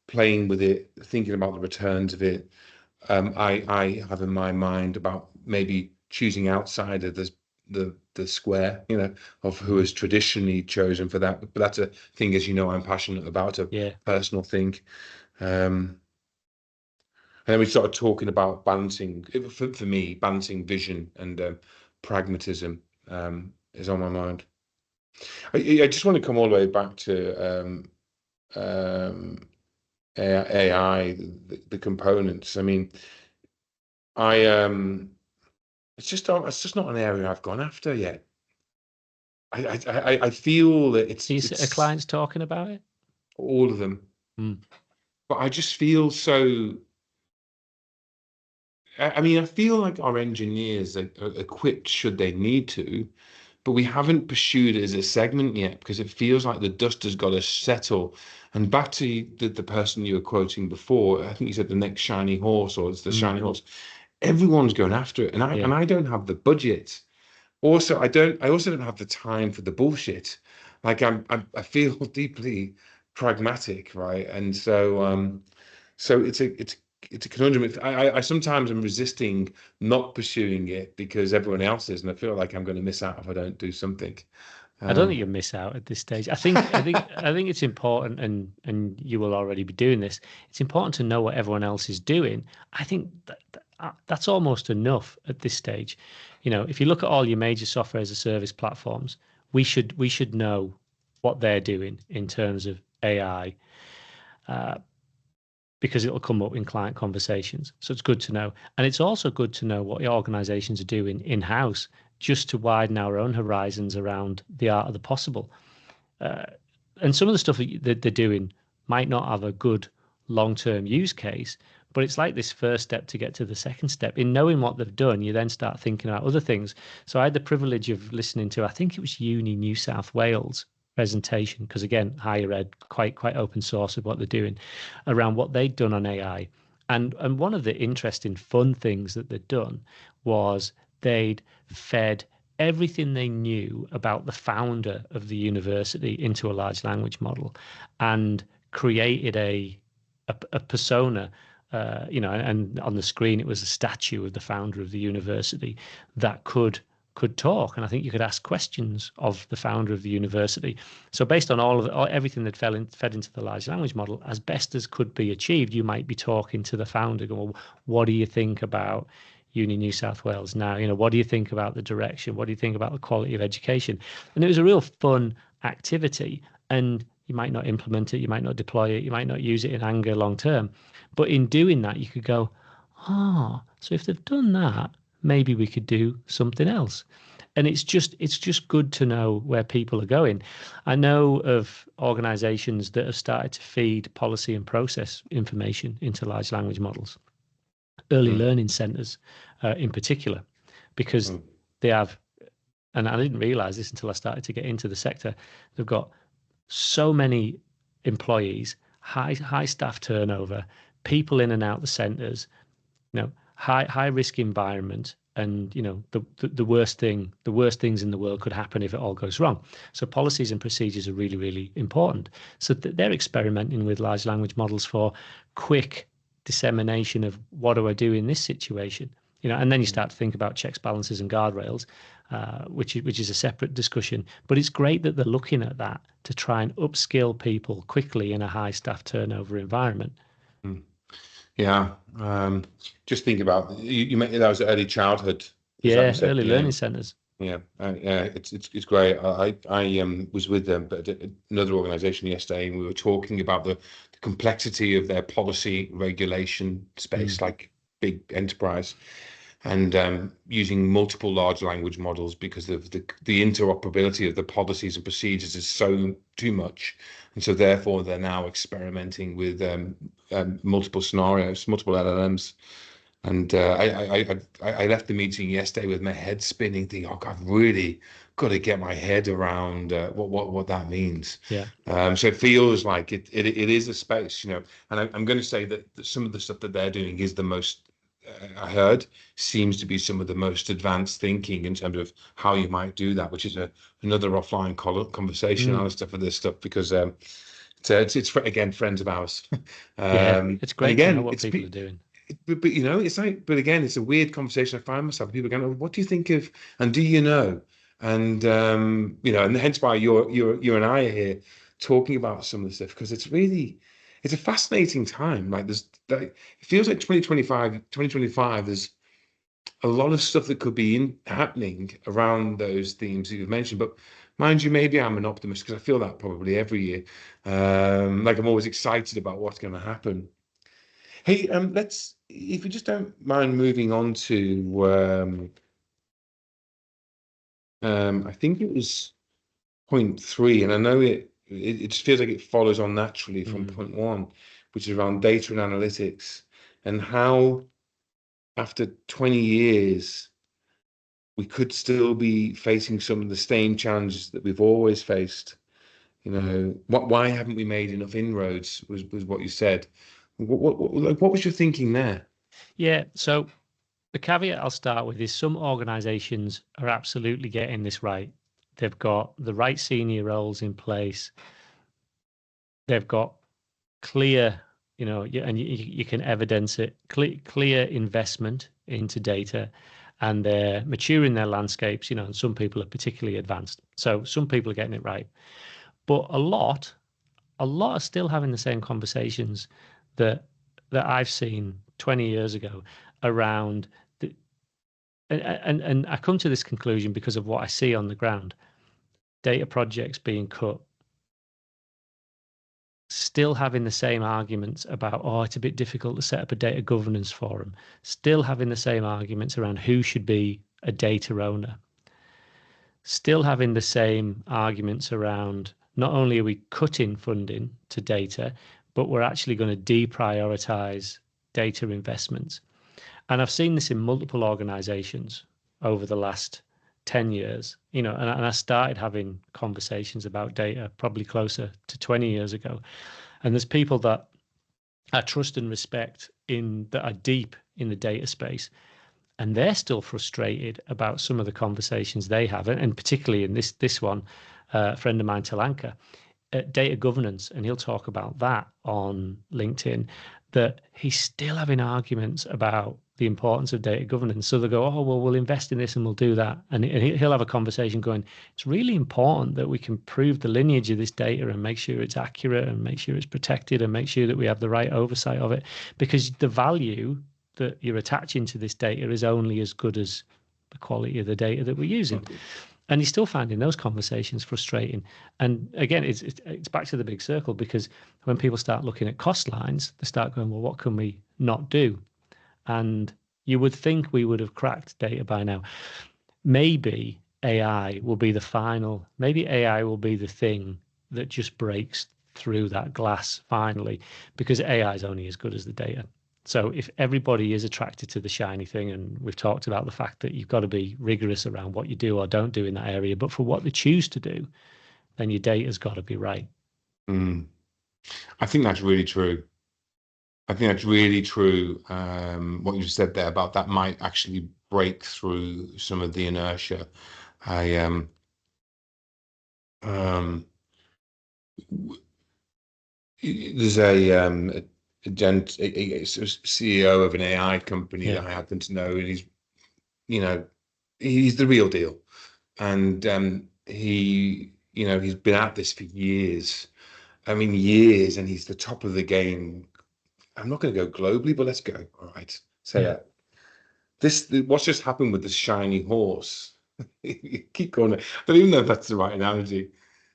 Speaker 1: playing with it, thinking about the returns of it. I have in my mind about maybe choosing outside of the square, of who is traditionally chosen for that. But that's a thing, as I'm passionate about, a personal thing. And then we started talking about balancing, for me, balancing vision and pragmatism is on my mind. I just want to come all the way back to AI, the components. I mean, it's just not an area I've gone after yet. I feel that
Speaker 2: Are clients talking about it?
Speaker 1: All of them, but I just feel so. I mean, I feel like our engineers are equipped should they need to, but we haven't pursued it as a segment yet because it feels like the dust has got to settle. And back to the person you were quoting before, I think you said the next shiny horse, or it's the shiny horse. Everyone's going after it, and I don't have the budget. Also, I also don't have the time for the bullshit. Like I feel deeply pragmatic, right? And so it's a conundrum. I sometimes am resisting not pursuing it because everyone else is, and I feel like I'm going to miss out if I don't do something.
Speaker 2: I don't think you'll miss out at this stage. I think it's important, and you will already be doing this. It's important to know what everyone else is doing. I think that's almost enough at this stage. If you look at all your major software as a service platforms, we should know what they're doing in terms of AI, because it'll come up in client conversations. So it's good to know. And it's also good to know what your organizations are doing in-house, just to widen our own horizons around the art of the possible. And some of the stuff that they're doing might not have a good long-term use case, but it's like this first step to get to the second step. In knowing what they've done, you then start thinking about other things. So I had the privilege of listening to, I think it was Uni New South Wales presentation, because again, higher ed, quite open source of what they're doing around what they'd done on AI. And one of the interesting, fun things that they'd done was they'd fed everything they knew about the founder of the university into a large language model and created a persona, and on the screen it was a statue of the founder of the university that could talk, and I think you could ask questions of the founder of the university. So based on everything that fed into the large language model, as best as could be achieved, you might be talking to the founder, going, well, what do you think about Uni New South Wales now. You know, what do you think about the direction? What do you think about the quality of education? And it was a real fun activity. And you might not implement it, you might not deploy it, you might not use it in anger long term. But in doing that, you could go, so if they've done that, maybe we could do something else. And it's just good to know where people are going. I know of organizations that have started to feed policy and process information into large language models, early learning centers in particular, because they have, and I didn't realize this until I started to get into the sector, they've got so many employees, high staff turnover, people in and out the centers, you know, high risk environment, and you know the worst things in the world could happen if it all goes wrong. So policies and procedures are really, really important. So they're experimenting with large language models for quick dissemination of what do I do in this situation, you know, and then you start to think about checks, balances, and guardrails, which is a separate discussion. But it's great that they're looking at that to try and upskill people quickly in a high staff turnover environment.
Speaker 1: Yeah. Just think about you mentioned that was early childhood.
Speaker 2: Yeah, early learning centers.
Speaker 1: Yeah, it's great. I was with them, but another organisation yesterday, and we were talking about the complexity of their policy regulation space, like big enterprise, and using multiple large language models because of the interoperability of the policies and procedures is so too much, and so therefore they're now experimenting with multiple scenarios, multiple LLMs. And I left the meeting yesterday with my head spinning, thinking, "Oh God, I've really got to get my head around what that means."
Speaker 2: Yeah.
Speaker 1: So it feels like it is a space, you know. And I'm going to say that some of the stuff that they're doing is the most I heard seems to be some of the most advanced thinking in terms of how you might do that, which is another offline conversation, Alistair, for this stuff, because it's again friends of ours.
Speaker 2: It's great to know what people are doing.
Speaker 1: But you know, it's like, but again, it's a weird conversation I find myself. People going, "Oh, what do you think of?" And do you know? And you know, and hence why you and I are here talking about some of the stuff, because it's a fascinating time. Like it feels like 2025. There's a lot of stuff that could be happening around those themes that you've mentioned. But mind you, maybe I'm an optimist because I feel that probably every year. Like I'm always excited about what's going to happen. Hey, let's, if you just don't mind moving on to, I think it was point 3, and I know it just feels like it follows on naturally from point 1, which is around data and analytics, and how after 20 years, we could still be facing some of the same challenges that we've always faced. You know, why haven't we made enough inroads was what you said. What was your thinking there?
Speaker 2: Yeah, so the caveat I'll start with is some organizations are absolutely getting this right. They've got the right senior roles in place. They've got clear, you know, and you can evidence it, clear investment into data, and they're maturing their landscapes, you know, and some people are particularly advanced. So some people are getting it right. But a lot are still having the same conversations that I've seen 20 years ago around the, and I come to this conclusion because of what I see on the ground. Data projects being cut, still having the same arguments about, oh, it's a bit difficult to set up a data governance forum, still having the same arguments around who should be a data owner, still having the same arguments around not only are we cutting funding to data, but we're actually going to deprioritize data investments. And I've seen this in multiple organizations over the last 10 years, you know, and I started having conversations about data probably closer to 20 years ago. And there's people that I trust and respect that are deep in the data space, and they're still frustrated about some of the conversations they have, and particularly in this one, a friend of mine, Talanka, data governance, and he'll talk about that on LinkedIn, that he's still having arguments about the importance of data governance. So they go, oh, well, we'll invest in this and we'll do that. And he'll have a conversation going, it's really important that we can prove the lineage of this data and make sure it's accurate and make sure it's protected and make sure that we have the right oversight of it, because the value that you're attaching to this data is only as good as the quality of the data that we're using. And you're still finding those conversations frustrating. And again, it's back to the big circle, because when people start looking at cost lines, they start going, well, what can we not do? And you would think we would have cracked data by now. Maybe AI will be the final, maybe AI will be the thing that just breaks through that glass finally, because AI is only as good as the data. So if everybody is attracted to the shiny thing, and we've talked about the fact that you've got to be rigorous around what you do or don't do in that area, but for what they choose to do, then your data's got to be right.
Speaker 1: I think that's really true. I think that's really true. What you said there about that might actually break through some of the inertia. There's a CEO of an AI company that I happen to know, and he's the real deal. And he's been at this for years. I mean, years, and he's the top of the game. I'm not going to go globally, but let's go. All right, say that. What's just happened with this shiny horse? Keep going. I don't even know if that's the right analogy.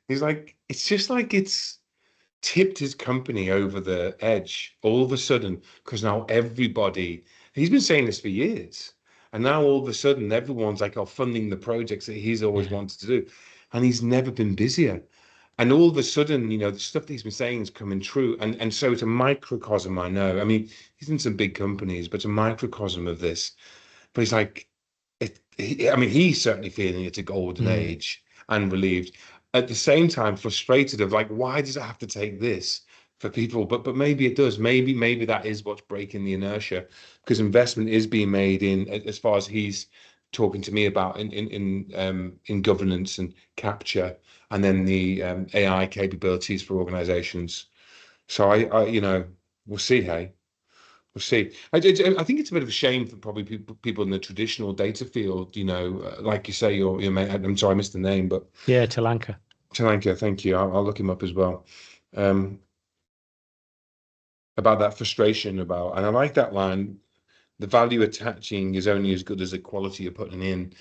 Speaker 1: It's just like it's tipped his company over the edge all of a sudden, because now he's been saying this for years, and now all of a sudden everyone's like, oh, funding the projects that he's always wanted to do, and he's never been busier. And all of a sudden, the stuff that he's been saying is coming true. And so it's a microcosm, I know. I mean, he's in some big companies, but it's a microcosm of this. But he's like, he's certainly feeling it's a golden age and relieved. At the same time, frustrated of like, why does it have to take this for people? But maybe it does. Maybe that is what's breaking the inertia, because investment is being made in, as far as he's talking to me about, in governance and capture, and then the AI capabilities for organizations. So we'll see. Hey, we'll see. I think it's a bit of a shame for probably people in the traditional data field. Like you say, your mate. I'm sorry, I missed the name, but
Speaker 2: Talanka.
Speaker 1: Talanka, thank you. I'll look him up as well. About that frustration and I like that line. The value attaching is only as good as the quality you're putting in.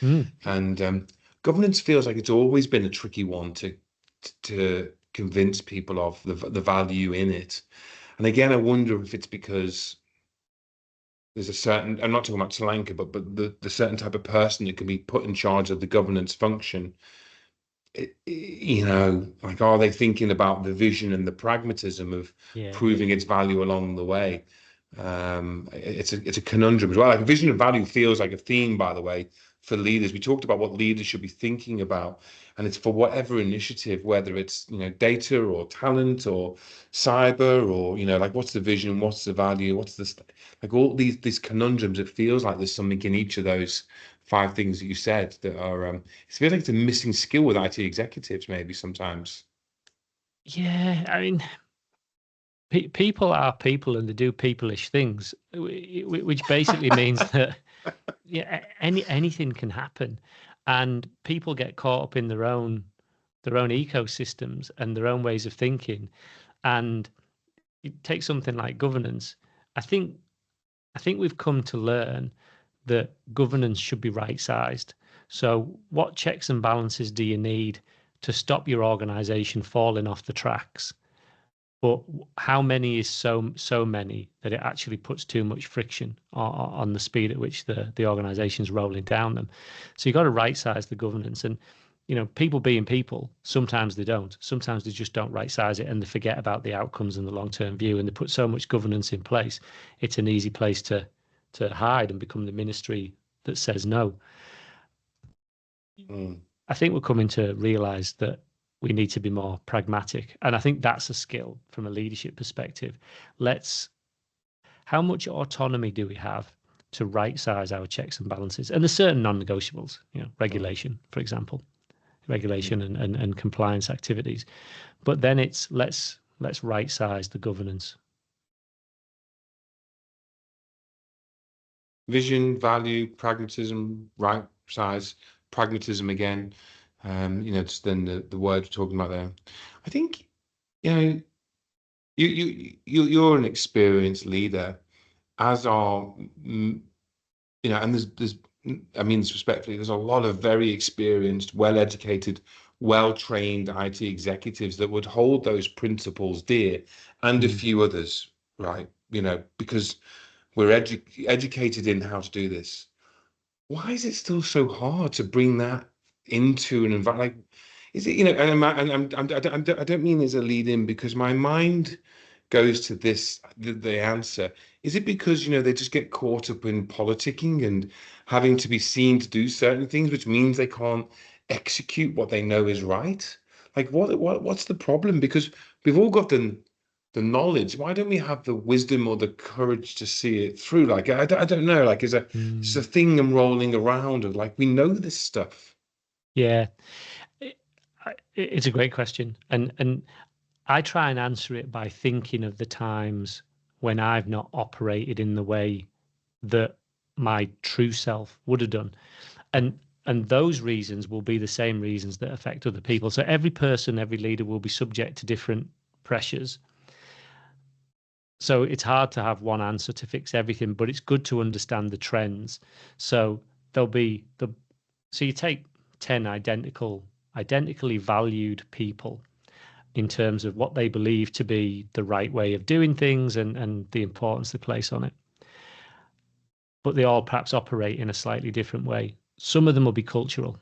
Speaker 1: And governance feels like it's always been a tricky one to convince people of the value in it. And again, I wonder if it's because there's a certain, I'm not talking about Sri Lanka, but the certain type of person that can be put in charge of the governance function. Like, are they thinking about the vision and the pragmatism of proving its value along the way? It's a conundrum as well. Like, vision and value feels like a theme, by the way, for leaders. We talked about what leaders should be thinking about, and it's for whatever initiative, whether it's data or talent or cyber, or like, what's the vision, what's the value, what's the like, all these conundrums. It feels like there's something in each of those 5 things that you said that are it feels like it's a missing skill with IT executives maybe sometimes.
Speaker 2: I mean, people are people, and they do peopleish things, which basically means that anything can happen, and people get caught up in their own ecosystems and their own ways of thinking. And you take something like governance. I think we've come to learn that governance should be right sized. So what checks and balances do you need to stop your organization falling off the tracks? But how many is so many that it actually puts too much friction on the speed at which the organization's rolling down them. So you've got to right size the governance. And people being people, sometimes they don't. Sometimes they just don't right size it, and they forget about the outcomes and the long term view, and they put so much governance in place. It's an easy place to hide and become the ministry that says no. I think we're coming to realize that we need to be more pragmatic. And I think that's a skill from a leadership perspective. How much autonomy do we have to right size our checks and balances? And there's certain non-negotiables, regulation, for example, regulation and compliance activities. But then it's let's right size the governance.
Speaker 1: Vision, value, pragmatism, right size, pragmatism again. Just then the word we're talking about there. I think, you're an experienced leader, as are, and there's, I mean this respectfully, there's a lot of very experienced, well-educated, well-trained IT executives that would hold those principles dear, and a
Speaker 2: Mm.
Speaker 1: few others, right? Because we're educated in how to do this. Why is it still so hard to bring that into an environment? Like, is it, I don't mean as a lead in, because my mind goes to the answer. Is it because, they just get caught up in politicking and having to be seen to do certain things, which means they can't execute what they know is right? Like, what's the problem? Because we've all got the knowledge. Why don't we have the wisdom or the courage to see it through? Like, I don't know. Like, it's a
Speaker 2: Mm.
Speaker 1: thing I'm rolling around of, like, we know this stuff.
Speaker 2: Yeah, it's a great question, and I try and answer it by thinking of the times when I've not operated in the way that my true self would have done. And those reasons will be the same reasons that affect other people. So every person, every leader will be subject to different pressures. So it's hard to have one answer to fix everything, but it's good to understand the trends. So there'll be the so you take 10 identically valued people in terms of what they believe to be the right way of doing things and the importance they place on it. But they all perhaps operate in a slightly different way. Some of them will be cultural.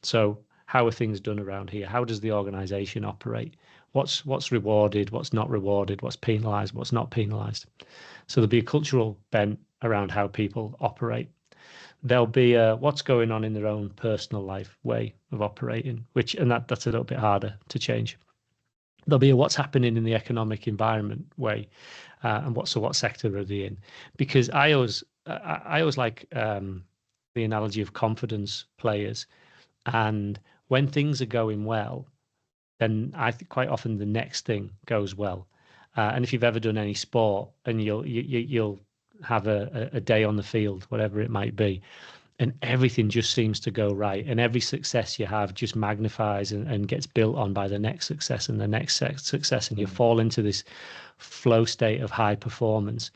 Speaker 2: So how are things done around here? How does the organization operate? What's rewarded? What's not rewarded? What's penalized? What's not penalized? So there'll be a cultural bent around how people operate. There'll be a what's going on in their own personal life way of operating, that's a little bit harder to change. There'll be a what's happening in the economic environment way, and what sector are they in? Because I always like the analogy of confidence players, and when things are going well, then I think quite often the next thing goes well. And if you've ever done any sport, and you'll have a day on the field, whatever it might be, and everything just seems to go right, and every success you have just magnifies and gets built on by the next success and the next success, and you fall into this flow state of high performance.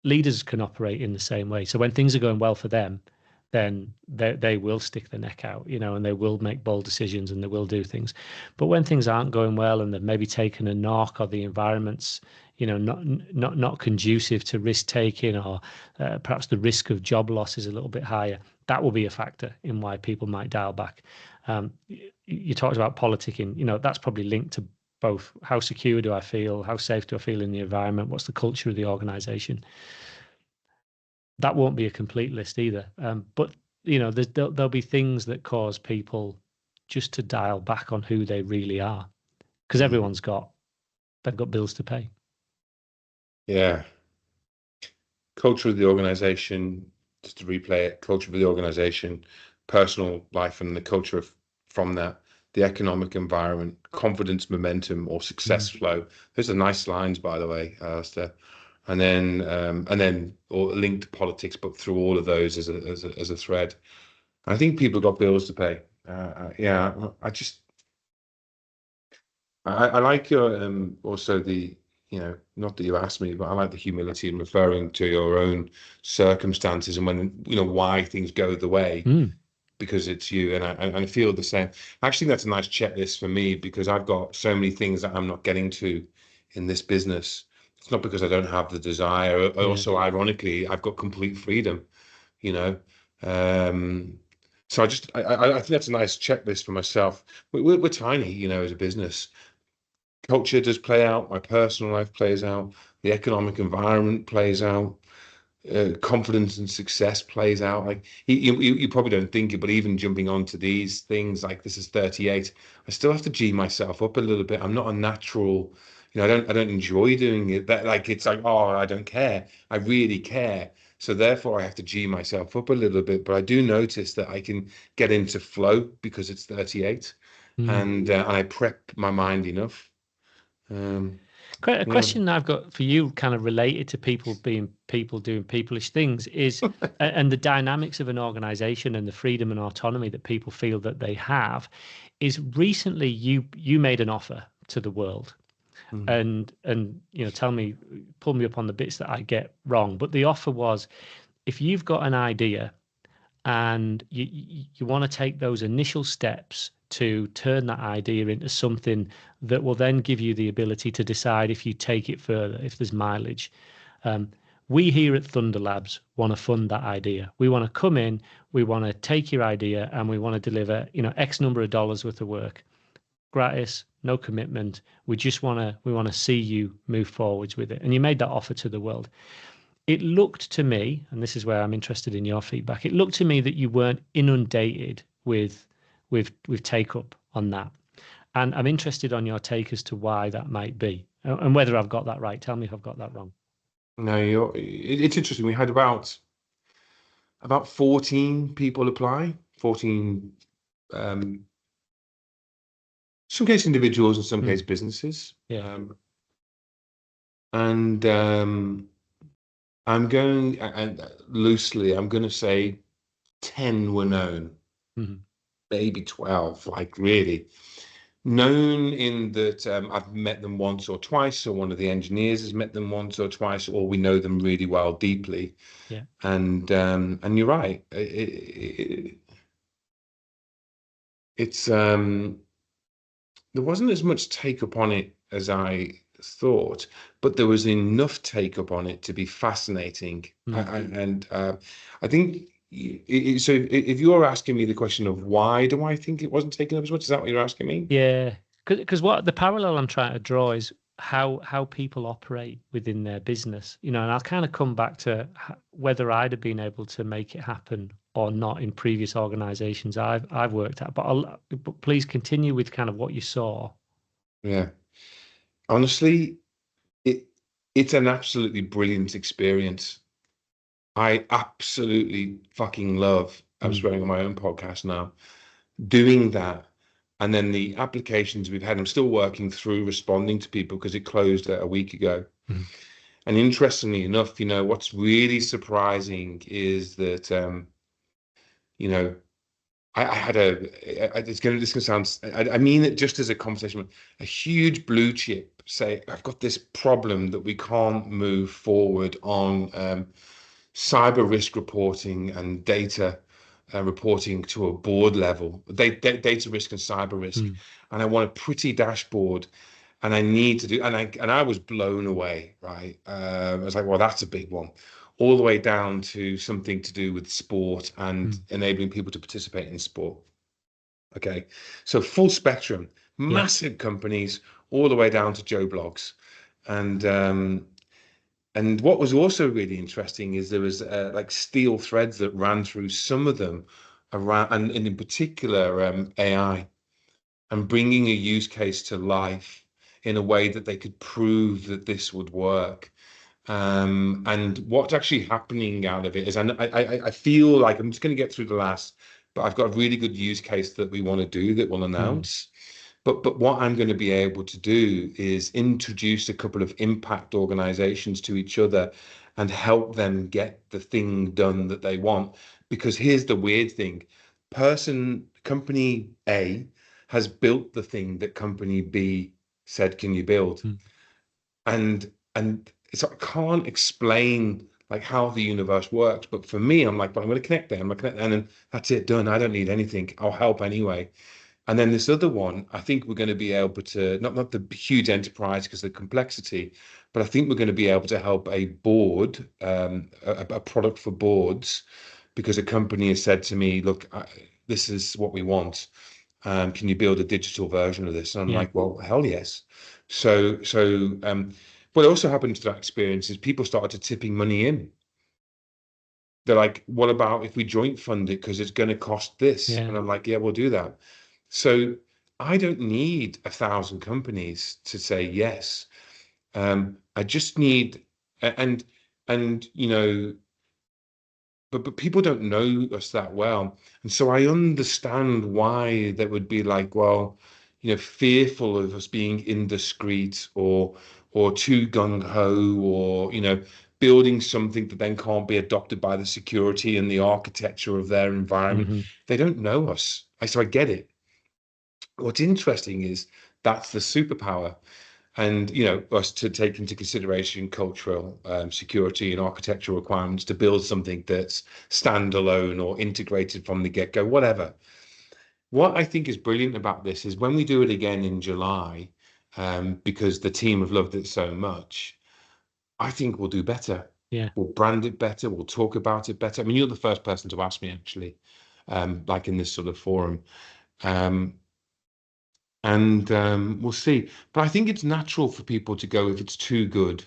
Speaker 2: Leaders can operate in the same way. So when things are going well for them, then they will stick their neck out, and they will make bold decisions and they will do things. But when things aren't going well and they've maybe taken a knock, or the environment's, not conducive to risk taking, or perhaps the risk of job loss is a little bit higher, that will be a factor in why people might dial back. You talked about politicking, that's probably linked to both how secure do I feel, how safe do I feel in the environment, what's the culture of the organization. That won't be a complete list either. But there'll be things that cause people just to dial back on who they really are, because
Speaker 1: Mm.
Speaker 2: they've got bills to pay.
Speaker 1: Yeah. Culture of the organization, just to replay it, culture of the organization, personal life and the culture from that, the economic environment, confidence, momentum, or success
Speaker 2: Mm.
Speaker 1: flow. Those are nice lines, by the way, Alistair. And then or linked to politics, but through all of those as a thread. I think people got bills to pay. Yeah, I like your also the, not that you asked me, but I like the humility in referring to your own circumstances, and when, why things go the way,
Speaker 2: Mm.
Speaker 1: because it's you. And I feel the same. Actually, that's a nice checklist for me, because I've got so many things that I'm not getting to in this business. It's not because I don't have the desire.
Speaker 2: Yeah.
Speaker 1: Also, ironically, I've got complete freedom, you know. Um, so I think that's a nice checklist for myself. We're tiny, as a business. Culture does play out, my personal life plays out, the economic environment plays out, confidence and success plays out. Like, you probably don't think it, but even jumping onto these things, like, this is 38, I still have to G myself up a little bit. I'm not a natural, I don't enjoy doing it. That, like, it's like, oh, I don't care. I really care. So therefore I have to G myself up a little bit. But I do notice that I can get into flow because it's 38,
Speaker 2: Mm.
Speaker 1: and I prep my mind enough.
Speaker 2: A
Speaker 1: Yeah.
Speaker 2: question I've got for you, kind of related to people being people doing peopleish things, is and the dynamics of an organization and the freedom and autonomy that people feel that they have, is recently you made an offer to the world. and tell me, pull me up on the bits that I get wrong. But the offer was, if you've got an idea and you want to take those initial steps to turn that idea into something that will then give you the ability to decide if you take it further, if there's mileage. We here at Thunder Labs want to fund that idea. We want to come in, we want to take your idea, and we want to deliver, X number of dollars worth of work, gratis, no commitment. We want to see you move forwards with it. And you made that offer to the world. It looked to me, and this is where I'm interested in your feedback, it looked to me that you weren't inundated with take up on that. And I'm interested on your take as to why that might be and whether I've got that right. Tell me if I've got that wrong.
Speaker 1: No, it's interesting. We had about 14 people apply, 14, some case individuals, in some case businesses.
Speaker 2: Yeah.
Speaker 1: And I'm going, and loosely, I'm going to say 10 were known, maybe 12, like really known in that I've met them once or twice, or one of the engineers has met them once or twice, or we know them really well, deeply.
Speaker 2: Yeah.
Speaker 1: And you're right. It's there wasn't as much take up on it as I thought, but there was enough take up on it to be fascinating. And I think so. If you're asking me the question of why do I think it wasn't taken up as much, is that what you're asking me?
Speaker 2: Yeah, because what the parallel I'm trying to draw is how people operate within their business, and I'll kind of come back to whether I'd have been able to make it happen or not in previous organizations I've worked at. But please continue with kind of what you saw.
Speaker 1: Yeah, honestly, it's an absolutely brilliant experience. I absolutely fucking love, I'm swearing on my own podcast now, doing that. And then the applications we've had, I'm still working through responding to people because it closed a week ago. And interestingly enough, what's really surprising is that, I had this can sound, I mean it just as a conversation, a huge blue chip say, I've got this problem that we can't move forward on cyber risk reporting and data reporting to a board level, data risk and cyber risk. And I want a pretty dashboard, and I need to do, and I was blown away, right? I was like, well, that's a big one. All the way down to something to do with sport and enabling people to participate in sport. Okay, so full spectrum, massive companies, all the way down to Joe Blogs. And what was also really interesting is there was like steel threads that ran through some of them around, and in particular AI, and bringing a use case to life in a way that they could prove that this would work. And what's actually happening out of it is, I feel like I'm just going to get through the last, but I've got a really good use case that we want to do that we'll announce. But what I'm going to be able to do is introduce a couple of impact organizations to each other and help them get the thing done that they want. Because here's the weird thing. Company A has built the thing that company B said, can you build? And so I can't explain like how the universe works. But for me, I'm like, well, I'm going to connect there. I'm going to connect there, and then that's it, done. I don't need anything. I'll help anyway. And then this other one, I think we're going to be able to, not the huge enterprise because of the complexity, but I think we're going to be able to help a board, a product for boards, because a company has said to me, look, this is what we want. Can you build a digital version of this? And I'm like, well, hell yes. So what also happened to that experience is people started tipping money in. They're like, what about if we joint fund it because it's going to cost this? And I'm like, yeah, we'll do that. So I don't need 1,000 companies to say yes. I just need, and but people don't know us that well. And so I understand why they would be like, well, fearful of us being indiscreet or too gung-ho, or, building something that then can't be adopted by the security and the architecture of their environment. They don't know us. So I get it. What's interesting is that's the superpower. and us to take into consideration cultural, security and architectural requirements to build something that's standalone or integrated from the get-go, whatever. What I think is brilliant about this is when we do it again in July, because the team have loved it so much, I think we'll do better.
Speaker 2: Yeah.
Speaker 1: We'll brand it better. We'll talk about it better. I mean, you're the first person to ask me, actually, like in this sort of forum. And we'll see. But I think it's natural for people to go, if it's too good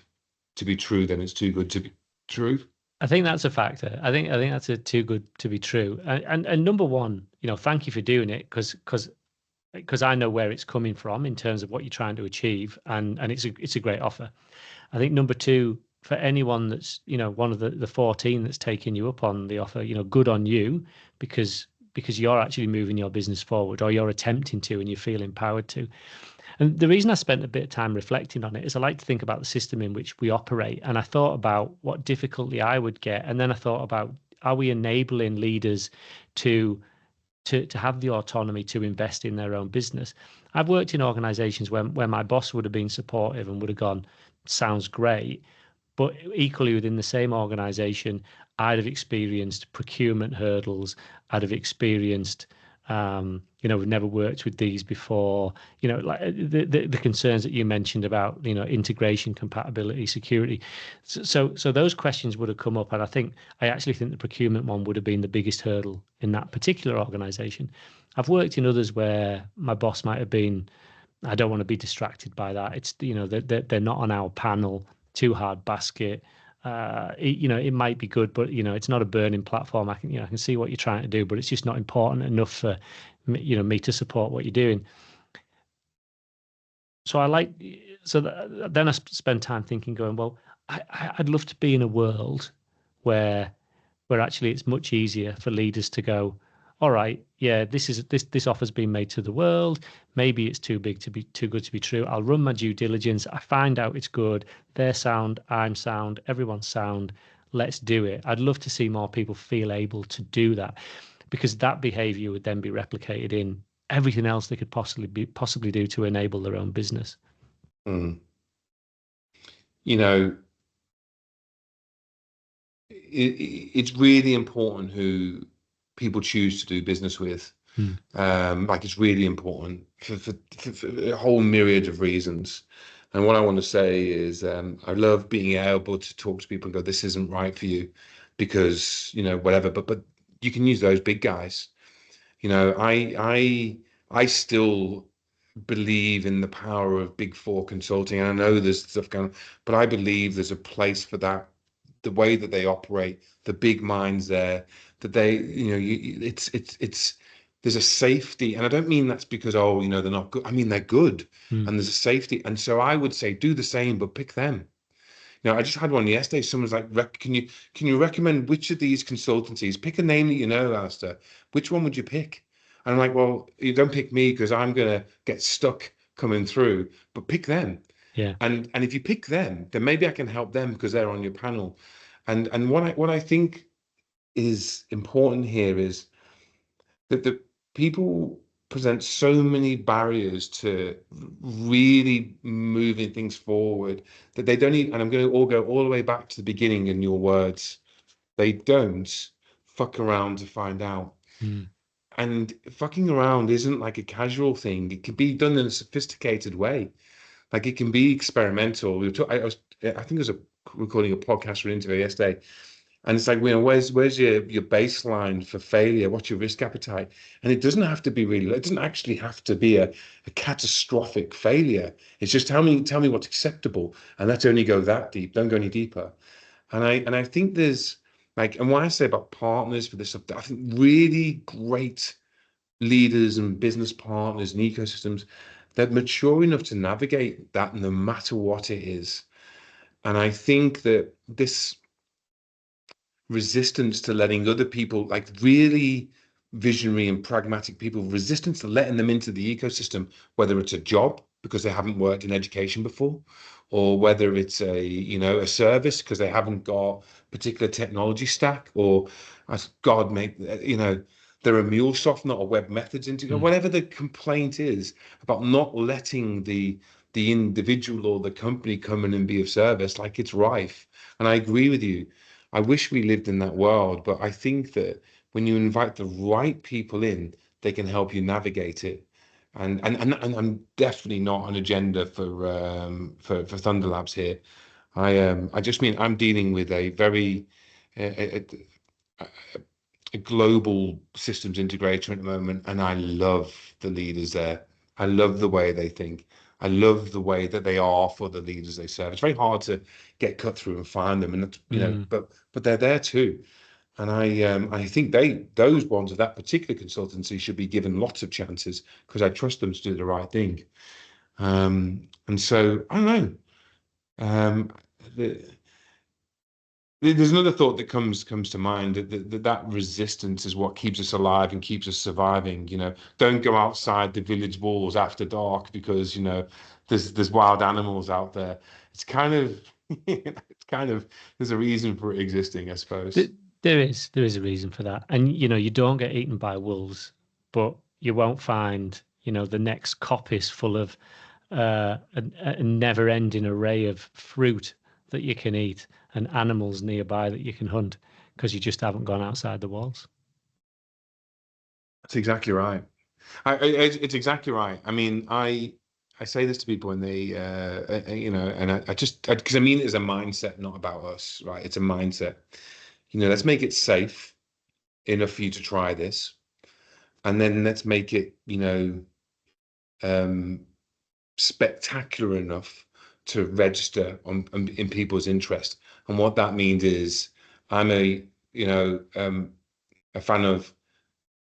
Speaker 1: to be true, then it's too good to be true.
Speaker 2: I think that's a factor. I think that's a too good to be true. And number one, thank you for doing it, because I know where it's coming from in terms of what you're trying to achieve, and it's a great offer. I think number two, for anyone that's one of the 14 that's taking you up on the offer, good on you, because you're actually moving your business forward, or you're attempting to, and you feel empowered to. And the reason I spent a bit of time reflecting on it is I like to think about the system in which we operate. And I thought about what difficulty I would get. And then I thought about, are we enabling leaders to have the autonomy to invest in their own business? I've worked in organizations where my boss would have been supportive and would have gone, sounds great. But equally within the same organization, I'd have experienced procurement hurdles. I'd have experienced, we've never worked with these before. Like the concerns that you mentioned about, integration, compatibility, security. So those questions would have come up, and I actually think the procurement one would have been the biggest hurdle in that particular organization. I've worked in others where my boss might have been, I don't want to be distracted by that. It's, they're not on our panel, too hard basket. It might be good, but it's not a burning platform. I can see what you're trying to do, but it's just not important enough for me to support what you're doing. So then I spend time thinking, going, well, I'd love to be in a world where actually it's much easier for leaders to go, all right, yeah, this offer's been made to the world. Maybe it's too good to be true. I'll run my due diligence. I find out it's good. They're sound, I'm sound, everyone's sound. Let's do it. I'd love to see more people feel able to do that, because that behavior would then be replicated in everything else they could possibly do to enable their own business.
Speaker 1: Mm. It's really important who people choose to do business with. Like, it's really important for a whole myriad of reasons. And what I want to say is, I love being able to talk to people and go, this isn't right for you because, whatever, but you can use those big guys. I still believe in the power of Big Four consulting. And I know there's stuff going on, but I believe there's a place for that. The way that they operate, the big minds there, that they, it's there's a safety, and I don't mean that's because they're not good. I mean they're good, and there's a safety, and so I would say do the same, but pick them. I just had one yesterday. Someone's like, can you recommend which of these consultancies? Pick a name that you know, Alistair. Which one would you pick? And I'm like, well, you don't pick me because I'm gonna get stuck coming through, but pick them.
Speaker 2: Yeah.
Speaker 1: And if you pick them, then maybe I can help them because they're on your panel. And what I think is important here is that the people present so many barriers to really moving things forward that they don't even, and I'm going to all go all the way back to the beginning in your words, they don't fuck around to find out. And fucking around isn't like a casual thing. It can be done in a sophisticated way. Like, it can be experimental. I think I was recording a podcast or an interview yesterday, and it's like, where's your baseline for failure? What's your risk appetite? And it doesn't have to be really. It doesn't actually have to be a catastrophic failure. It's just tell me what's acceptable, and let's only go that deep. Don't go any deeper. And I think there's and what I say about partners for this stuff, I think really great leaders and business partners and ecosystems, they're mature enough to navigate that no matter what it is. And I think that this resistance to letting other people, like really visionary and pragmatic people, resistance to letting them into the ecosystem, whether it's a job because they haven't worked in education before, or whether it's a service because they haven't got particular technology stack, or as God make they're a MuleSoft, not a web methods into whatever the complaint is about not letting the the individual or the company come in and be of service, like it's rife. And I agree with you. I wish we lived in that world, but I think that when you invite the right people in, they can help you navigate it. And I'm definitely not an agenda for Thunder Labs here. I just mean I'm dealing with a very a, a global systems integrator at the moment, and I love the leaders there. I love the way they think. I love the way that they are for the leaders they serve. It's very hard to get cut through and find them, and that's, but they're there too. And I think those ones of that particular consultancy should be given lots of chances because I trust them to do the right thing. And so I don't know. The, there's another thought that comes to mind that resistance is what keeps us alive and keeps us surviving. Don't go outside the village walls after dark because there's wild animals out there. It's kind of there's a reason for it existing, I suppose.
Speaker 2: There is a reason for that, and you don't get eaten by wolves, but you won't find the next coppice full of a never-ending array of fruit that you can eat and animals nearby that you can hunt because you just haven't gone outside the walls.
Speaker 1: That's exactly right. It's exactly right. I mean, I say this to people when they, and I just because I mean it as a mindset, not about us, right? It's a mindset. Let's make it safe enough for you to try this, and then let's make it, spectacular enough to register in people's interest. And what that means is, I'm a fan of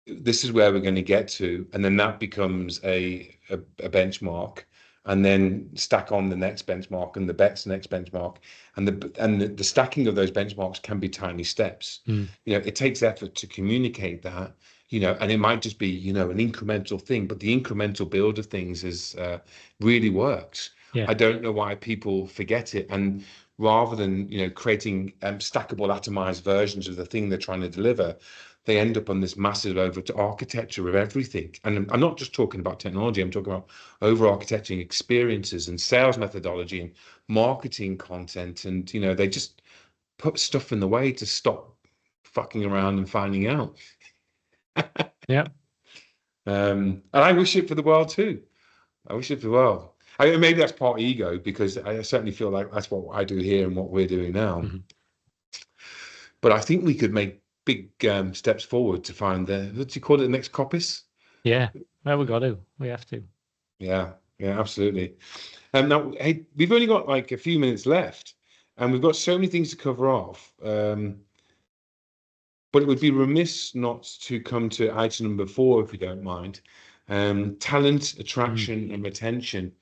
Speaker 1: this is where we're going to get to, and then that becomes a benchmark, and then stack on the next benchmark and the next benchmark, and the stacking of those benchmarks can be tiny steps. It takes effort to communicate that, and it might just be an incremental thing, but the incremental build of things is really works.
Speaker 2: Yeah.
Speaker 1: I don't know why people forget it, and rather than creating stackable atomized versions of the thing they're trying to deliver, they end up on this massive over architecture of everything. And I'm not just talking about technology, I'm talking about over architecting experiences and sales methodology and marketing content. And, they just put stuff in the way to stop fucking around and finding out.
Speaker 2: Yeah.
Speaker 1: And I wish it for the world too. I wish it for the world. Maybe that's part ego, because I certainly feel like that's what I do here and what we're doing now.
Speaker 2: Mm-hmm.
Speaker 1: But I think we could make big steps forward to find what do you call it, the next coppice?
Speaker 2: Yeah, well, we have to.
Speaker 1: Yeah, absolutely. Now, hey, we've only got like a few minutes left, and we've got so many things to cover off. But it would be remiss not to come to item number 4, if you don't mind. Talent, attraction, and retention.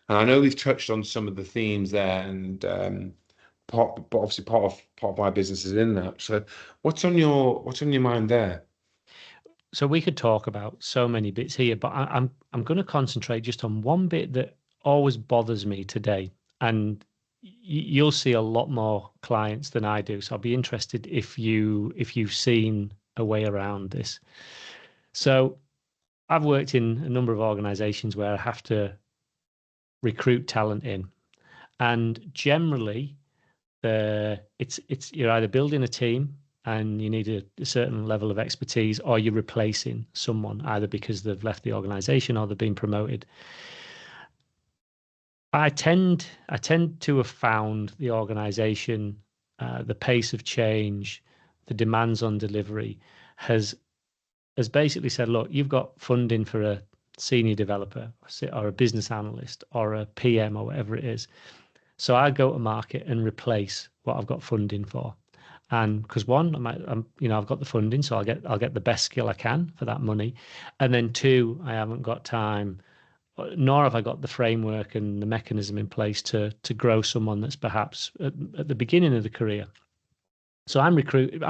Speaker 1: And I know we've touched on some of the themes there, and but obviously part of my business is in that. So what's on your mind there?
Speaker 2: So we could talk about so many bits here, but I'm going to concentrate just on one bit that always bothers me today, and you'll see a lot more clients than I do. So I'll be interested if you've seen a way around this. So I've worked in a number of organizations where I have to recruit talent in, and generally it's you're either building a team and you need a certain level of expertise, or you're replacing someone either because they've left the organization or they've been promoted. I tend to have found the organization, the pace of change, the demands on delivery has basically said, look, you've got funding for a senior developer or a business analyst or a PM or whatever it is. So I go to market and replace what I've got funding for. And because one, I've got the funding, so I'll get the best skill I can for that money. And then two, I haven't got time, nor have I got the framework and the mechanism in place to grow someone that's perhaps at the beginning of the career. So I'm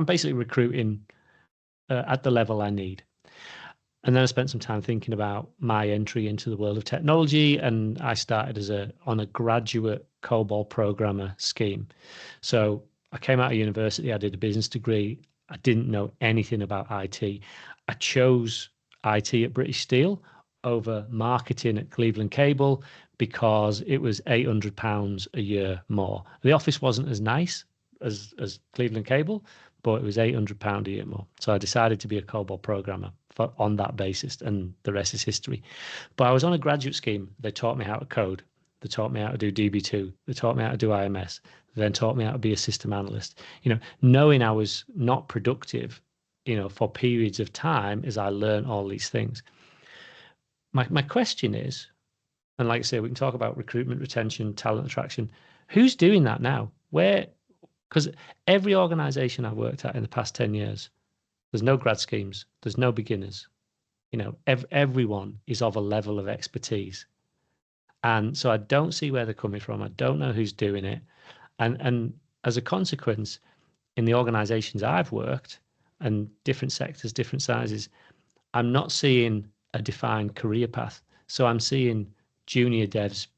Speaker 2: basically recruiting at the level I need. And then I spent some time thinking about my entry into the world of technology, and I started on a graduate COBOL programmer scheme. So I came out of university, I did a business degree. I didn't know anything about IT. I chose IT at British Steel over marketing at Cleveland Cable because it was £800 a year more. The office wasn't as nice as Cleveland Cable, but it was £800 a year more. So I decided to be a COBOL programmer on that basis, and the rest is history. But I was on a graduate scheme. They taught me how to code. They taught me how to do DB2. They taught me how to do IMS. They then taught me how to be a system analyst. Knowing I was not productive, for periods of time as I learned all these things. My question is, and like I say, we can talk about recruitment, retention, talent attraction. Who's doing that now? Where? Because every organization I've worked at in the past 10 years, there's no grad schemes, there's no beginners. Everyone is of a level of expertise. And so I don't see where they're coming from. I don't know who's doing it. And as a consequence, in the organizations I've worked, and different sectors, different sizes, I'm not seeing a defined career path. So I'm seeing junior devs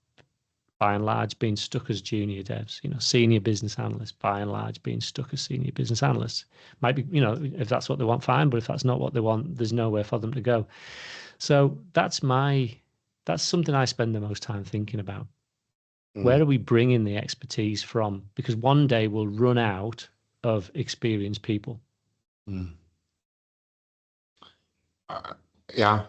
Speaker 2: by and large being stuck as junior devs, senior business analysts by and large being stuck as senior business analysts. Might be, if that's what they want, fine, but if that's not what they want, there's nowhere for them to go. So that's something I spend the most time thinking about. Where are we bringing the expertise from? Because one day we'll run out of experienced people.
Speaker 1: Yeah.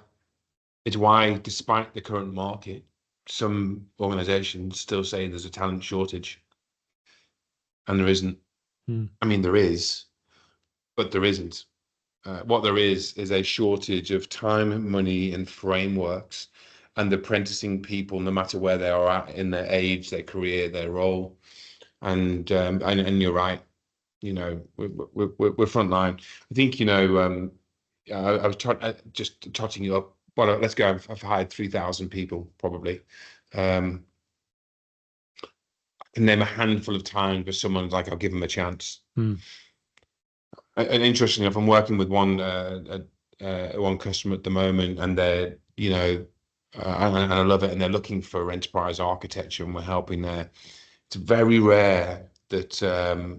Speaker 1: It's why, despite the current market, some organizations still say there's a talent shortage, and there isn't. I mean, there is, but there isn't. What there is a shortage of time, money, and frameworks, and apprenticing people, no matter where they are at in their age, their career, their role. And you're right. We're frontline. I think I was just totting you up. Well, let's go. I've hired 3,000 people probably. I can name a handful of times where someone's like, I'll give them a chance. And interestingly enough, I'm working with one customer at the moment, and they're and I love it, and they're looking for enterprise architecture, and we're helping there. It's very rare that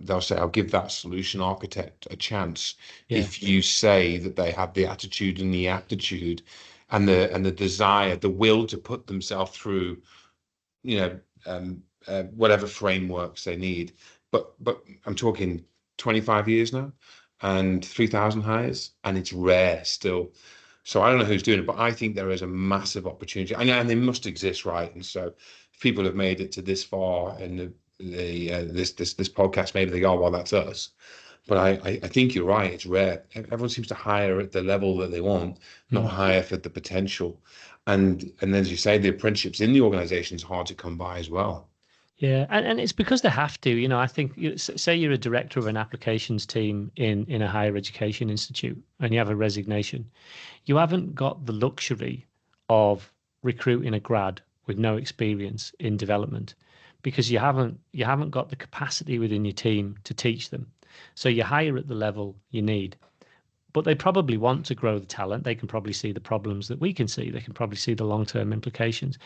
Speaker 1: they'll say, I'll give that solution architect a chance if you say that they have the attitude and the aptitude and the desire, the will to put themselves through, whatever frameworks they need. But I'm talking 25 years now and 3,000 hires, and it's rare still. So I don't know who's doing it, but I think there is a massive opportunity, and they must exist, right? And so if people have made it to this far in this podcast, maybe they go, oh, well, that's us. But I think you're right. It's rare. Everyone seems to hire at the level that they want, not hire for the potential. And as you say, the apprenticeships in the organization is hard to come by as well.
Speaker 2: Yeah, and it's because they have to. I think, say you're a director of an applications team in a higher education institute, and you have a resignation. You haven't got the luxury of recruiting a grad with no experience in development, because you haven't got the capacity within your team to teach them. So you hire at the level you need. But they probably want to grow the talent. They can probably see the problems that we can see. They can probably see the long-term implications.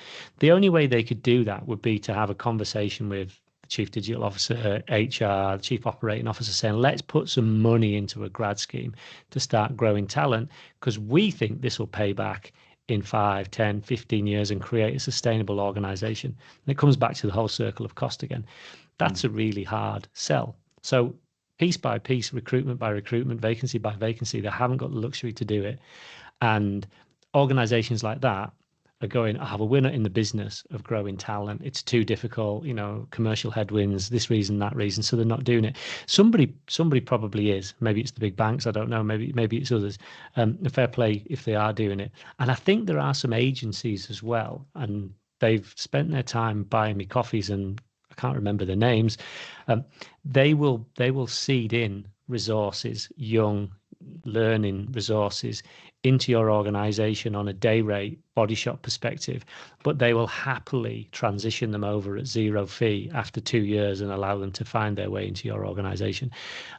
Speaker 2: The only way they could do that would be to have a conversation with the chief digital officer, HR, the chief operating officer, saying, let's put some money into a grad scheme to start growing talent, because we think this will pay back in 5, 10, 15 years and create a sustainable organization. And it comes back to the whole circle of cost again. That's a really hard sell. So piece by piece, recruitment by recruitment, vacancy by vacancy, they haven't got the luxury to do it. And organizations like that are going, oh, well, we're not in the business of growing talent. It's too difficult, commercial headwinds, this reason, that reason. So they're not doing it. Somebody probably is. Maybe it's the big banks. I don't know. Maybe it's others. Fair play if they are doing it. And I think there are some agencies as well. And they've spent their time buying me coffees, and I can't remember the names. They will seed in resources, young learning resources, into your organization on a day rate body shop perspective, but they will happily transition them over at zero fee after 2 years and allow them to find their way into your organization.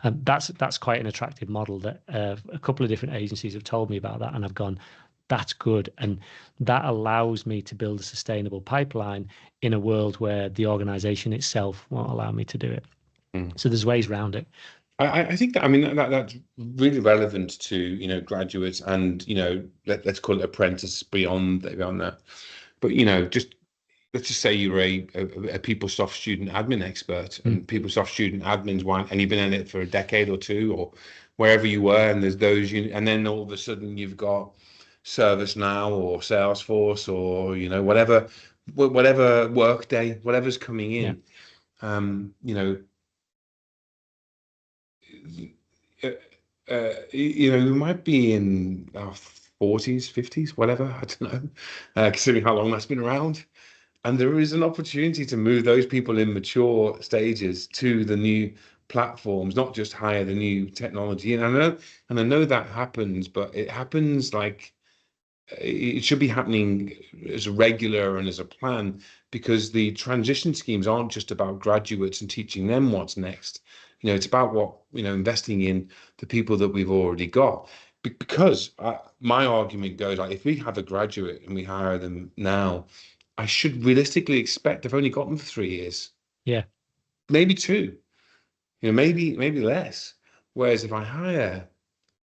Speaker 2: That's quite an attractive model that a couple of different agencies have told me about that, and I've gone, that's good. And that allows me to build a sustainable pipeline in a world where the organization itself won't allow me to do it. So there's ways around it.
Speaker 1: I think that's really relevant to graduates and let's call it apprentices beyond that. But just let's just say you're a PeopleSoft student admin expert, and PeopleSoft student admins want, and you've been in it for a decade or two, or wherever you were, and there's those, and then all of a sudden you've got ServiceNow or Salesforce or whatever Workday, whatever's coming in. We might be in our 40s, 50s, whatever, I don't know, considering how long that's been around. And there is an opportunity to move those people in mature stages to the new platforms, not just hire the new technology. And I know that happens, but it happens like it should be happening as a regular and as a plan, because the transition schemes aren't just about graduates and teaching them what's next. It's about investing in the people that we've already got. Because my argument goes like, if we have a graduate and we hire them now, I should realistically expect they've only got them for 3 years.
Speaker 2: Yeah.
Speaker 1: Maybe 2, maybe less. Whereas if I hire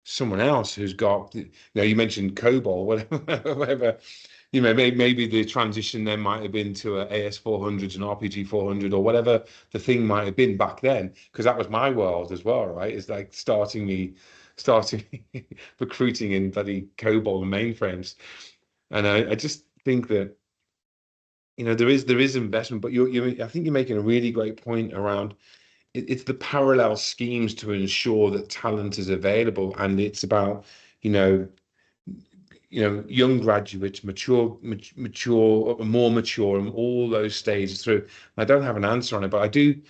Speaker 1: someone else who's got, you mentioned COBOL, whatever, maybe the transition then might have been to a AS400 and RPG 400 or whatever the thing might have been back then, because that was my world as well, right? It's like starting recruiting in bloody COBOL and mainframes. And I just think that, there is investment, but I think you're making a really great point around it's the parallel schemes to ensure that talent is available, and it's about young graduates, more mature, and all those stages through. I don't have an answer on it, but I do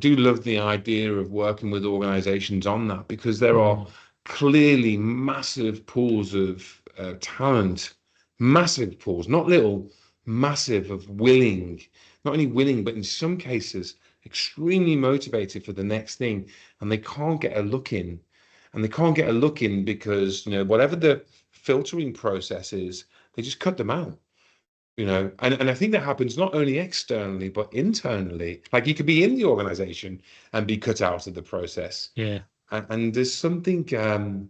Speaker 1: love the idea of working with organizations on that, because there are clearly massive pools of talent, massive pools, not little, massive, of not only willing, but in some cases extremely motivated for the next thing, and they can't get a look in. And they can't get a look in because, whatever the filtering process is, they just cut them out. And I think that happens not only externally, but internally. Like, you could be in the organization and be cut out of the process.
Speaker 2: Yeah.
Speaker 1: And there's something, and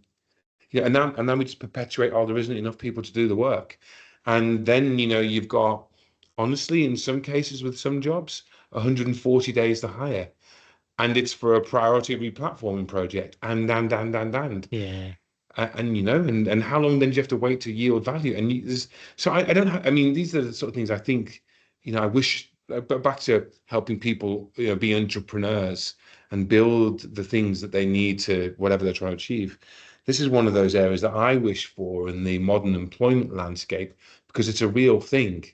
Speaker 1: now we just perpetuate, there isn't enough people to do the work. And then, you've got, honestly, in some cases with some jobs, 140 days to hire. And it's for a priority replatforming project, and.
Speaker 2: Yeah.
Speaker 1: And how long then do you have to wait to yield value? And I don't have, these are the sort of things I think, I wish, but back to helping people, be entrepreneurs and build the things that they need to whatever they're trying to achieve. This is one of those areas that I wish for in the modern employment landscape, because it's a real thing.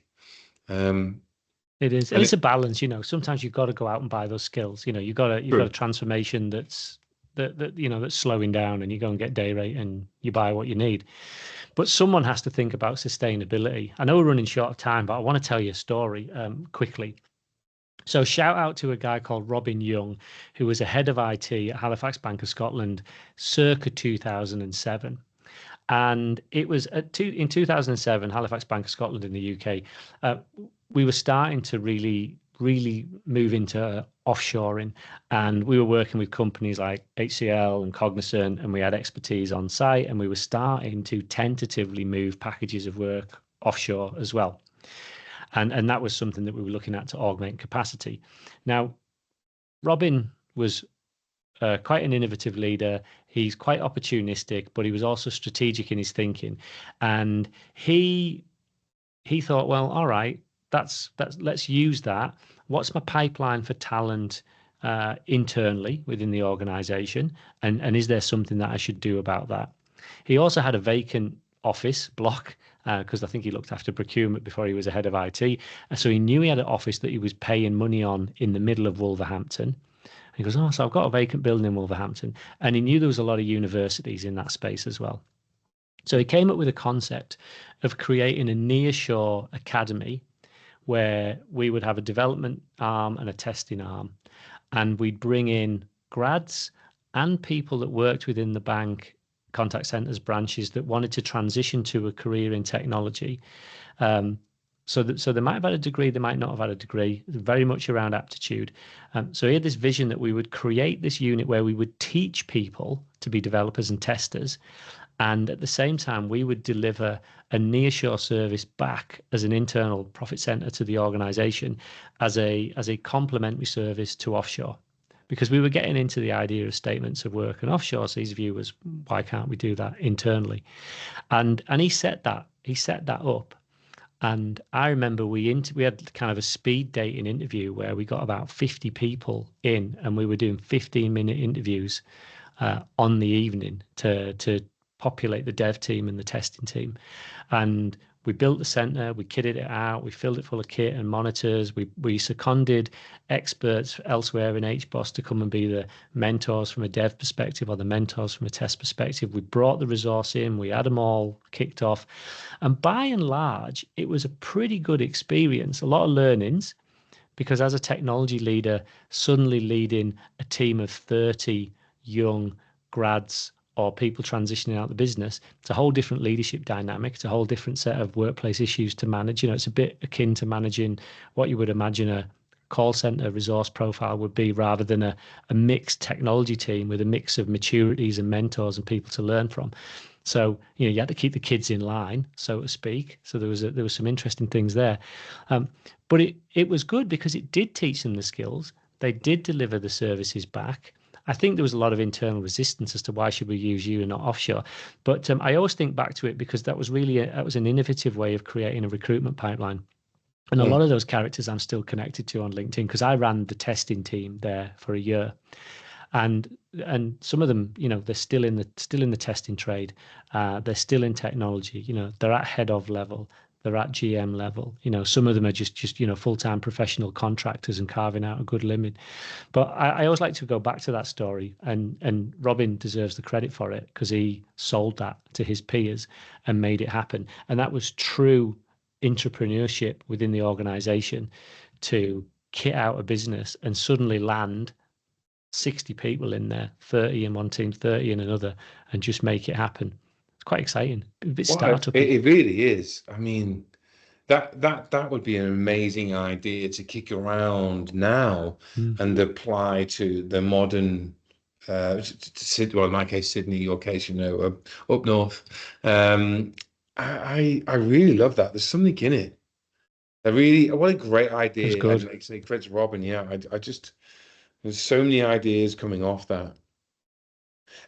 Speaker 2: It is, and it's a balance. Sometimes you've got to go out and buy those skills. You've got a transformation that's slowing down, and you go and get day rate and you buy what you need. But someone has to think about sustainability. I know we're running short of time, but I want to tell you a story quickly. So shout out to a guy called Robin Young, who was a head of IT at Halifax Bank of Scotland circa 2007. And it was in 2007, Halifax Bank of Scotland in the UK, we were starting to really move into offshoring, and we were working with companies like HCL and Cognizant, and we had expertise on site, and we were starting to tentatively move packages of work offshore as well. And that was something that we were looking at to augment capacity. Now, Robin was quite an innovative leader. He's quite opportunistic, but he was also strategic in his thinking. And he thought, well, all right, let's use that. What's my pipeline for talent internally within the organization? And is there something that I should do about that? He also had a vacant office block, because I think he looked after procurement before he was a head of IT. So he knew he had an office that he was paying money on in the middle of Wolverhampton. And he goes, so I've got a vacant building in Wolverhampton. And he knew there was a lot of universities in that space as well. So he came up with a concept of creating a nearshore academy where we would have a development arm and a testing arm, and we'd bring in grads and people that worked within the bank contact centers branches that wanted to transition to a career in technology. So they might have had a degree, they might not have had a degree, very much around aptitude. So he had this vision that we would create this unit where we would teach people to be developers and testers, And at the same time, we would deliver a nearshore service back as an internal profit center to the organization as a complementary service to offshore. Because we were getting into the idea of statements of work and offshore. So his view was, why can't we do that internally? And he set that up. And I remember we had kind of a speed dating interview where we got about 50 people in, and we were doing 15-minute interviews on the evening to populate the dev team and the testing team. And we built the center, we kitted it out, we filled it full of kit and monitors. We seconded experts elsewhere in HBOS to come and be the mentors from a dev perspective or the mentors from a test perspective. We brought the resource in, we had them all kicked off. And by and large, it was a pretty good experience, a lot of learnings, because as a technology leader, suddenly leading a team of 30 young grads or people transitioning out of the business, it's a whole different leadership dynamic. It's a whole different set of workplace issues to manage. It's a bit akin to managing what you would imagine a call center resource profile would be, rather than a mixed technology team with a mix of maturities and mentors and people to learn from. So, you had to keep the kids in line, so to speak. So there was some interesting things there. But it was good because it did teach them the skills. They did deliver the services back. I think there was a lot of internal resistance as to why should we use you and not offshore. But I always think back to it because that was an innovative way of creating a recruitment pipeline. And a lot of those characters I'm still connected to on LinkedIn because I ran the testing team there for a year. And some of them, they're still in the testing trade. They're still in technology. They're at head of level. They're at GM level. Some of them are just full-time professional contractors and carving out a good living. But I always like to go back to that story, and Robin deserves the credit for it because he sold that to his peers and made it happen. And that was true entrepreneurship within the organization to kit out a business and suddenly land 60 people in there, 30 in one team, 30 in another, and just make it happen. It's quite exciting. A bit startup.
Speaker 1: It really is. I mean, that would be an amazing idea to kick around now and apply to the modern, well, in my case, Sydney, your case, up north. I really love that. There's something in it. What a great idea.
Speaker 2: It's good.
Speaker 1: And like, credit to Robin. Yeah, there's so many ideas coming off that.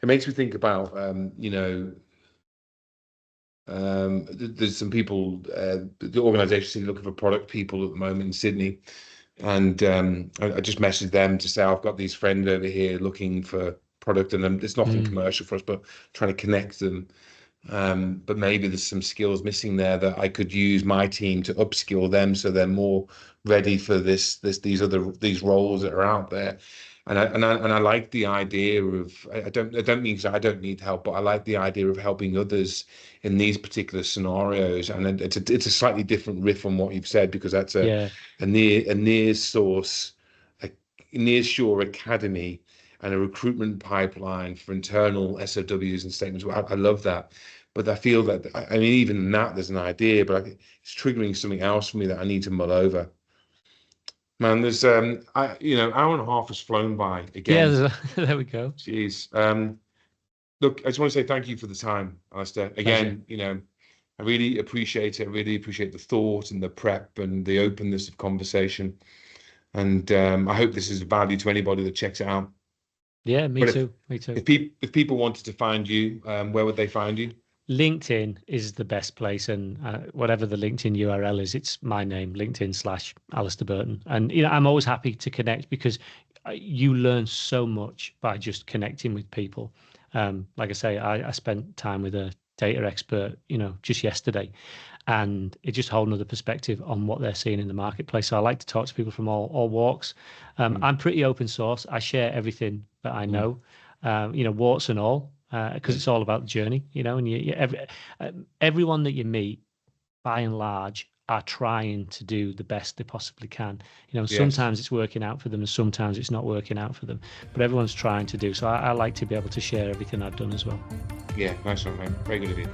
Speaker 1: It makes me think about, there's some people, the organisation looking for product people at the moment in Sydney, and I just messaged them to say I've got these friends over here looking for product, and it's nothing commercial for us, but trying to connect them. But maybe there's some skills missing there that I could use my team to upskill them so they're more ready for these roles that are out there. And I like the idea of, I don't mean because I don't need help, but I like the idea of helping others in these particular scenarios. And it's a slightly different riff on what you've said, because that's a nearshore academy and a recruitment pipeline for internal SOWs and statements. I love that. But I feel that, I mean, even in that, there's an idea, but it's triggering something else for me that I need to mull over. Man, there's hour and a half has flown by again.
Speaker 2: Yeah, there we go.
Speaker 1: Jeez. Look, I just want to say thank you for the time, Alistair. Again, I really appreciate it. I really appreciate the thought and the prep and the openness of conversation. And I hope this is of value to anybody that checks it out.
Speaker 2: Yeah, me too.
Speaker 1: If people wanted to find you, where would they find you?
Speaker 2: LinkedIn is the best place, and whatever the LinkedIn URL is, it's my name, LinkedIn/Alistair Burton. And I'm always happy to connect because you learn so much by just connecting with people. Like I say, I spent time with a data expert, just yesterday, and it just a whole another perspective on what they're seeing in the marketplace. So I like to talk to people from all walks. I'm pretty open source. I share everything that I know, warts and all. Because it's all about the journey, and everyone that you meet, by and large, are trying to do the best they possibly can. Sometimes it's working out for them and sometimes it's not working out for them, but everyone's trying to do. So I like to be able to share everything I've done as well.
Speaker 1: Yeah, nice one, man. Very good of you.